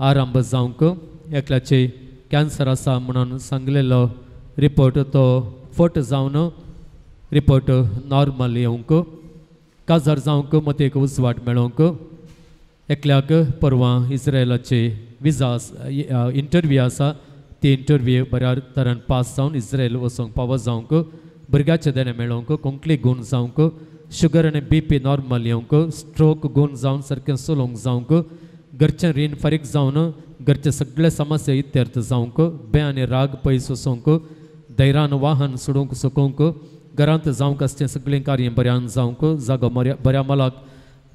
आरंभ जावंक एकल्याचे कॅन्सर आसा म्हणून सांगलेलो रिपोर्ट तो फट जावन रिपोर्ट नॉर्मल येवंक काजार जावंक मतेक उजवाड मेळोवंक एकल्याक परवां इस्रायलाचे विजा इंटरव्यू आसा ती इंटरव्यू बऱ्या तरान पास जावन इस्रायल वचूंक फावो जावंक भुरग्याचे देणे मेळोवंक कोंकणी गूण जावंक शुगर आनी BP नॉर्मल येवंक स्ट्रोक गूण जावन सारकें चलोवंक जावंक घरचें रीण फारीक जावन घरचे सगळे समस्या इत्यर्थ जावंक भंय आनी राग पयस वचोवंक धैर्यान वाहन सोडूंक सुकोवंक घरांत जावंक आसचें सगळीं कार्य बऱ्यान जावंक जागो बऱ्या मोलाक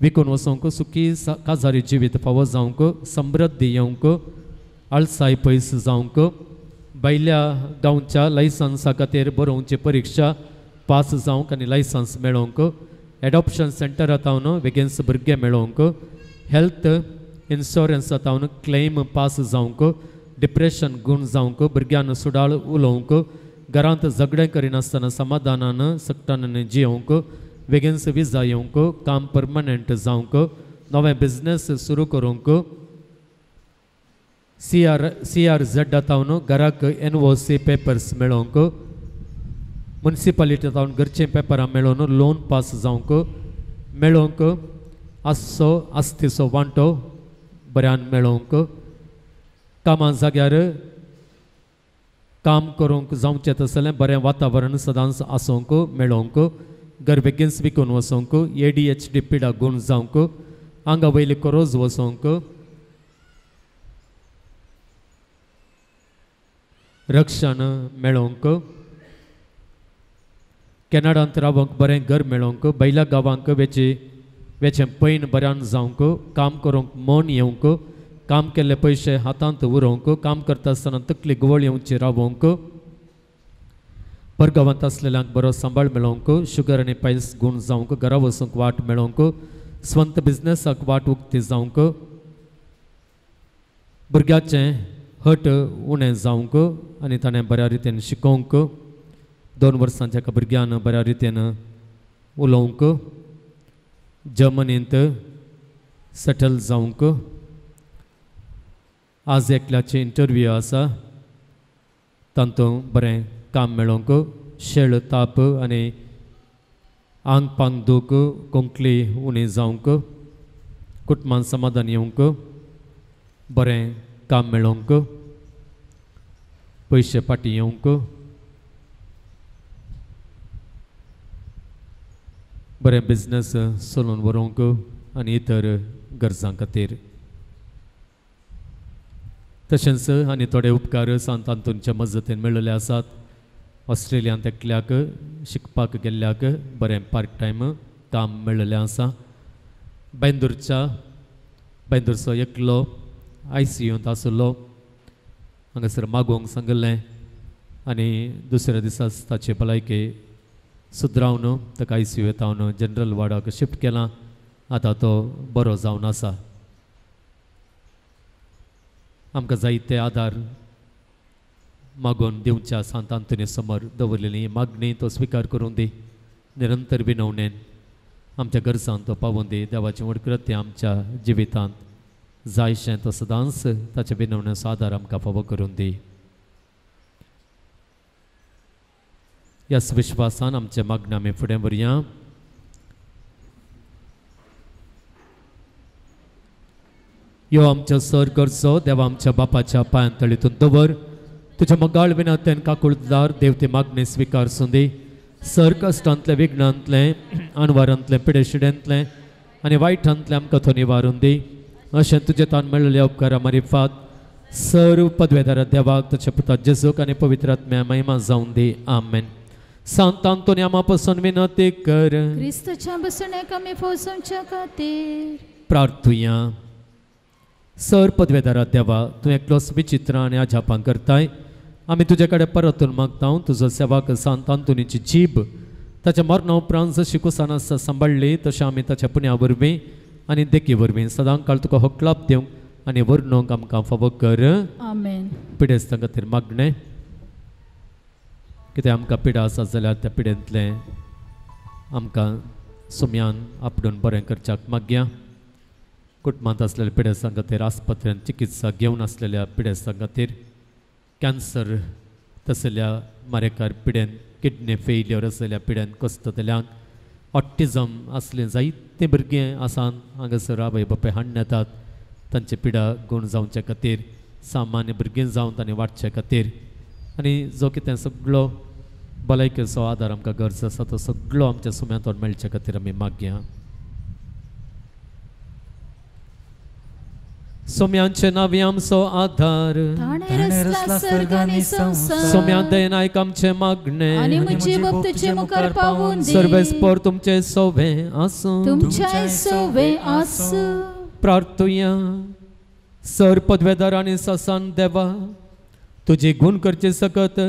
विकून वचोंक सुखी काजारी जिवीत फावो जावंक समृद्धी येवंक आळसाय पयस जावंक भायल्या गांवच्या लायसन्सा खातीर बरोवची परीक्षा पास जावंक आनी लायसन्स मेळोवंक एडॉप्शन सेंटरांत हांवन बेगीनच भुरगे मेळोवंक हेल्थ इन्शुरन्स हांवन क्लेम पास जावंक डिप्रेशन गूण जावंक भुरग्यान सुडाळ उलोवंक घरांत झगडें करिनासतना समाधानान सक्तान जियोवंक बेगीनच विजा येवंक काम परमनंट जावंक नवें बिझनेस सुरू करूंक CRZ हांवन घराक NOC पेपर्स मेळोवंक मुन्सिपालिटी हांवन घरचें पेपरां मेळोवन लोन पास जावंक मेळोवंक आस्तीचो वांटो बऱ्यान मेळोवंक कामा जाग्यार काम करूंक जावचें तसलें बरें वातावरण सदांच आसूंक मेळोवंक घर बेगीनच विकून वचोंक ADHD पिडा गूण जावंक आंगा वयली करोज वचोंक रक्षण मेळोवंक कॅनडांत रावंक बरें घर मेळोवंक बैला गांवांक वेचें पैन बऱ्यान जावंक काम करूंक मन येवंक काम केल्ले पयशे हातांत उरोवंक काम करता आसतना तकली घुंवळ येवची रावोवंक परगांवांत आसलेल्यांक बरो सांबाळ मेळोवंक शुगर आनी पायल्स गूण जावंक घरा वचूंक वाट मेळोवंक स्वंत बिझनेसाक वाट उक्ती जावंक भुरग्याचें हट उणें जावंक आनी ताणें बऱ्या रितीन शिकोवंक 2 वर्सांच्या एका भुरग्यान बऱ्या रितीन उलोवंक जर्मनींत सेटल जावंक आज एकल्याची इंटरव्यू आसा तातूंत बरें काम मेळोवंक शेळ ताप आनी आंग पांग दूख कोंकली उणी जावंक कुटुंबान समाधान येवंक बरें काम मेळोवंक पयशे फाटी येवंक बरें बिझनेस चलोवन व्हरूंक आनी इतर गरजां खातीर तशेंच आनी थोडे उपकार सांत आंतोनच्या मजतीन मेळिल्ले आसात ऑस्ट्रेलियांत एकल्याक शिकपाक गेल्ल्याक बरें पार्ट टायम काम मेळिल्लें आसा बेंदूरचो एकलो ICUंत आसलो हांगासर मागोवंक सांगिल्लें आनी दुसऱ्या दिसा ताची भलायकी सुदरावन ताका ICUंत हांवन जनरल वॉर्डाक शिफ्ट केलां आतां तो बरो जावन आसा आमकां जायते आदार मागून दिवच्या सांत आंतोनी समोर दवरलेली मागणी तो स्विकार करून दी निरंतर विनवणेन आमच्या गरजांत तो पावोवन दी देवाचें वडकृत्य आमच्या जिवितांत जायशें तो सदांच ताच्या विनवण्याचो आदार आमकां फावो करून दी ह्या विश्वासान आमचे मागणी आमी फुडें व्हरया यो आमच्या सर करचो देवा आमच्या बापाच्या पांयां तळीतून दवर तुझ्या मोगाळ विनंतेन काकुळदार देव ते मागणी स्विकार सुंदी सर कश्टांतले विघ्नांतले अणवारांतले पिडेशिड्यांतले आनी वायटांतले आमकां तो निवारून दी अशें तुजे तान मेळिल्ले उपकारा मारिफात सर पदवेदार देवाक तुज्या पुता जेजूक आनी पवित्र आत्म्या महिमा जावन दी आमेन सांत आंतोनी आमा पासून विनंती कर क्रिस्तच्या बसण्याक आमी पोवचोवच्या खातीर प्रार्थुया सर पदवेदारा देवा तूं एकलोच विचित्र आनी आजापां करताय आमी तुजे कडेन परतून मागता तुजो सेवाक सांत आंतोनीची जीब ताच्या मरणा उपरांत जशी कुसान आसा सांबाळ्ळी तशें आमी ताच्या पुण्या वरवीं आनी देखी वरवीं सदां काळ तुका होकलाप दिवंक आनी वर्णोवंक आमकां फावो कर आमेन पिडेस्तां खातीर मागणें कितें आमकां पिडा आसा जाल्यार त्या पिडेंतलें आमकां सुम्यान आपणून बरें करच्याक मागया कुटुंबांत आसलेल्या पिडेस्तां खातीर आस्पत्र्यांत चिकित्सा घेवन आसलेल्या पिडेस्तां खातीर कॅन्सर तसल्या मारेकार पिडेन किडनी फेल्युअर आसलेल्या पिडेन कस्ततल्यांक ऑटिझम असले जायते भुरगे आसान हांगासर आवय बापाय हाडून येतात तांचे पिडा गूण जावचे खातीर सामान्य भुरगीं जावन तांणी वाडचे खातीर आनी जो कितें सगळो भलायकेचो आदार आमकां गरज आसा तो सगळो आमच्या सुम्यांतून मेळचे खातीर आमी मागया सोम्यांचे नावी आमचो आधार ताणे रचला सर्ग आनी संसार सोम्या दयेन आयक आमचे मागणे आनी म्हजी भोग तुजे मुखार पावून दी सर्वेस्पर तुमचे सोवे आसूं तुमच्या सोवे आसूं प्रार्थुया सर पदवेदार आनी ससान देवा तुजी गुण करचे सकत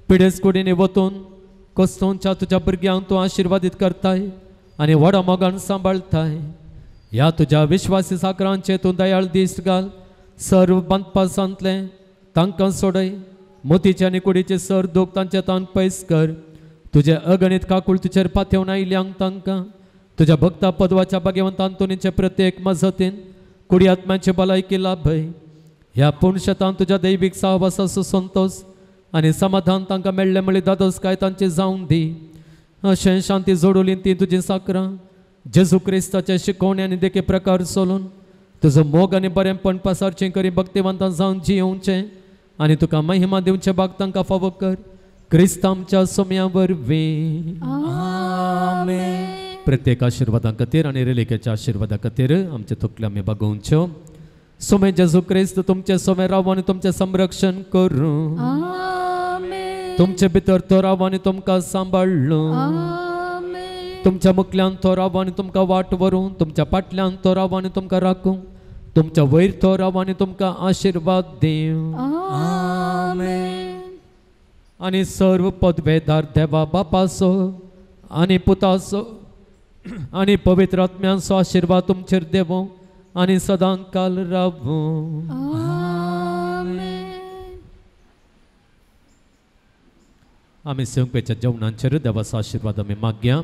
पिडेस कुडीने वतून कोस्तोंच्या तुज्या भुरग्यांक तूं आशिर्वादीत करताय आनी व्हडा मोगान सांबाळताय ह्या तुज्या विश्वासी साकरांचे तूं दयाळ दिश्ट घाल सर्व बांदपा सांतले तांकां सोडय मोतीचे आनी कुडीचे सर दोग तांचे तान पयस कर तुजे अगणित काकूळ तुजेर पाथेवन आयल्यांक तांकां तुज्या भक्ता पदवाच्या भाग्यवंतान तुनीचे प्रत्येक मजतीन कुडी आत्म्याचे भलायकी लाभय ह्या पुणशतान तुज्या दैवीक सहवासाचो संतोष आनी समाधान तांकां मेळ्ळे म्हळी दादोसकाय तांची जावं दी अशें शांती जोडुली ती तुजी साकरां जेजू क्रिस्ताचे शिकोवणे आनी देखे प्रकार सोलून तुजो मोग आनी बरेंपण पसारचें करी भक्तिवंतां जावन जियोवचें आनी तुका महिमा दिवचे भाग तांकां फावो कर क्रिस्त आमच्या सोम्या वरवीं आमेन प्रत्येक आशिर्वादां खातीर आनी रेलिकेच्या आशिर्वादा खातीर आमचे तकले आमी बागोवच्यो सोमे जेजू क्रिस्त तुमचे सोमे राव आनी तुमचें संरक्षण करूं आमेन तुमचे भितर तो राव आनी तुमकां सांबाळ्ळो आमेन तुमच्या मुखल्यान तो राव आनी तुमकां वाट व्हरूं तुमच्या फाटल्यान तो राव आनी तुमकां राखूं तुमच्या वयर तो राव आनी तुमकां आशिर्वाद दिवं आमेन आनी सर्व पदवेदार देवा बापाचो आनी पुताचो आनी पवित्र आत्म्याचो आशिर्वाद तुमचेर देवो आनी सदां काल रावो आमेन आमी संपेच्या जेवणांचेर देवाचो आशिर्वाद आमी मागया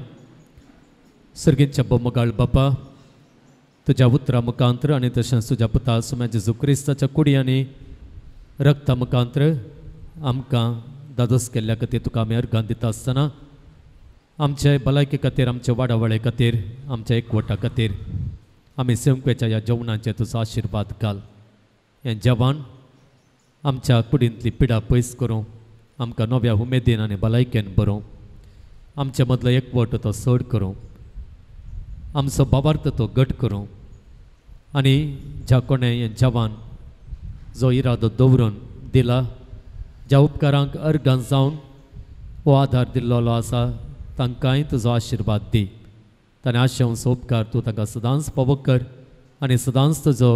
सर्गींच्या बोमगाळ बापा तुज्या उतरा मुखांतर आनी तशेंच तुज्या पुता सुम्या जेजू क्रिस्ताच्या कुडी आनी रक्ता मुखांतर आमकां दादोस केल्ल्या खातीर तुका आमी अर्गां दिता आसतना आमचे भलायके खातीर आमचे वाडावळे खातीर आमच्या एकवटा खातीर आमी संपेच्या ह्या जेवणांचेर तुजो आशिर्वाद घाल हें जेवण आमच्या कुडींतली पिडा पयस करूं आमकां नव्या उमेदीन आनी भलायकेन बरों आमचे मदलो एकवट तो चड करूं आमचो भावार्थ तो घट करूं आनी ज्या कोणें हें जेवण जो इरादो दवरून दिला ज्या उपकारांक अर्गां जावन हो आधार दिल्लो आसा तांकांय तुजो आशिर्वाद दी ताणें आशेवचो उपकार तूं तांकां सदांच फावो कर आनी सदांच तुजो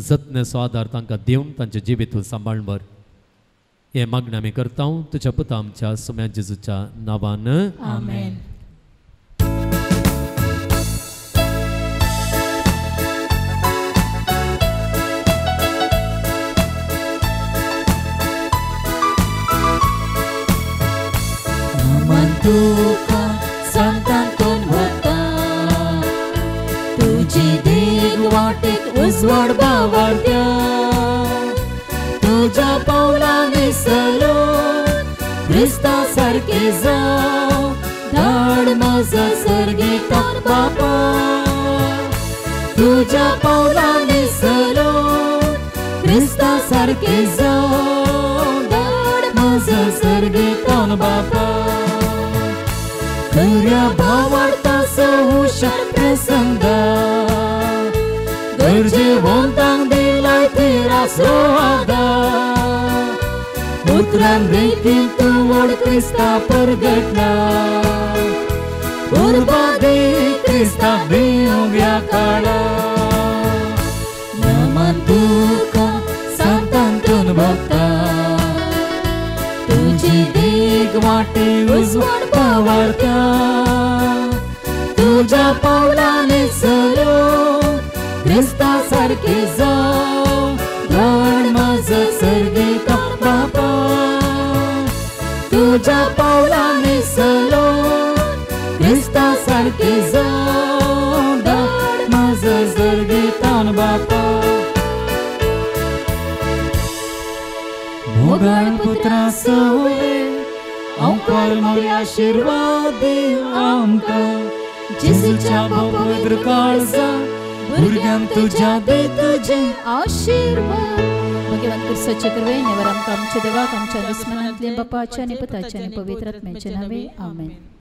जतनेचो आधार तांकां दिवन तांचें जिवीत तूं सांबाळ व्हर हे मागणें आमी करता तुज्या पुता आमच्या सुम्या जेजूच्या नांवान आमेन तुका संतांतून वता तुजी देग वाटेक उजवाड बावार्द्या तुज्या पावलांनी चलून क्रिस्ता सारकी जावं धाड म्हजो सर्गीतान बापा तुज्या पावलांनी चलून क्रिस्ता सारकी जावं धाड म्हजो सर्गीतान बापा खऱ्या भावार्थाचो हुशार प्रसंगा गरजेवंतांक दिलाय तेराचो आदार उतरान देखील तूं व्हड क्रिस्ता परगटला उर्बादी क्रिस्ताक दिवंक ह्या काळा नमन तुका संतांतून भक्ता तुजी देग वाटे उजवाड पावार्ता तुज्या पावलांनी चलून क्रिस्ता सारकी जावं धाड म्हजो सर्गीतान बापा तुज्या पावलांनी चलून क्रिस्ता सारकी जावं धाड म्हजो सर्गीतान बापा मोगाळ पुत्रा सवय आमकां मोरी आशिर्वाद दी आमकां जेजूच्या पवित्र काळजा भुरग्यांक तुज्या दे तुजे आशिर्वाद भगवंत क्रिस्ताचे कृपेन नेवर आमकां आमच्या देवाक आमच्या दुस्मनांतले बापाचे आनी पुताचे आनी पवित्र आत्म्याचे नावे आमेन.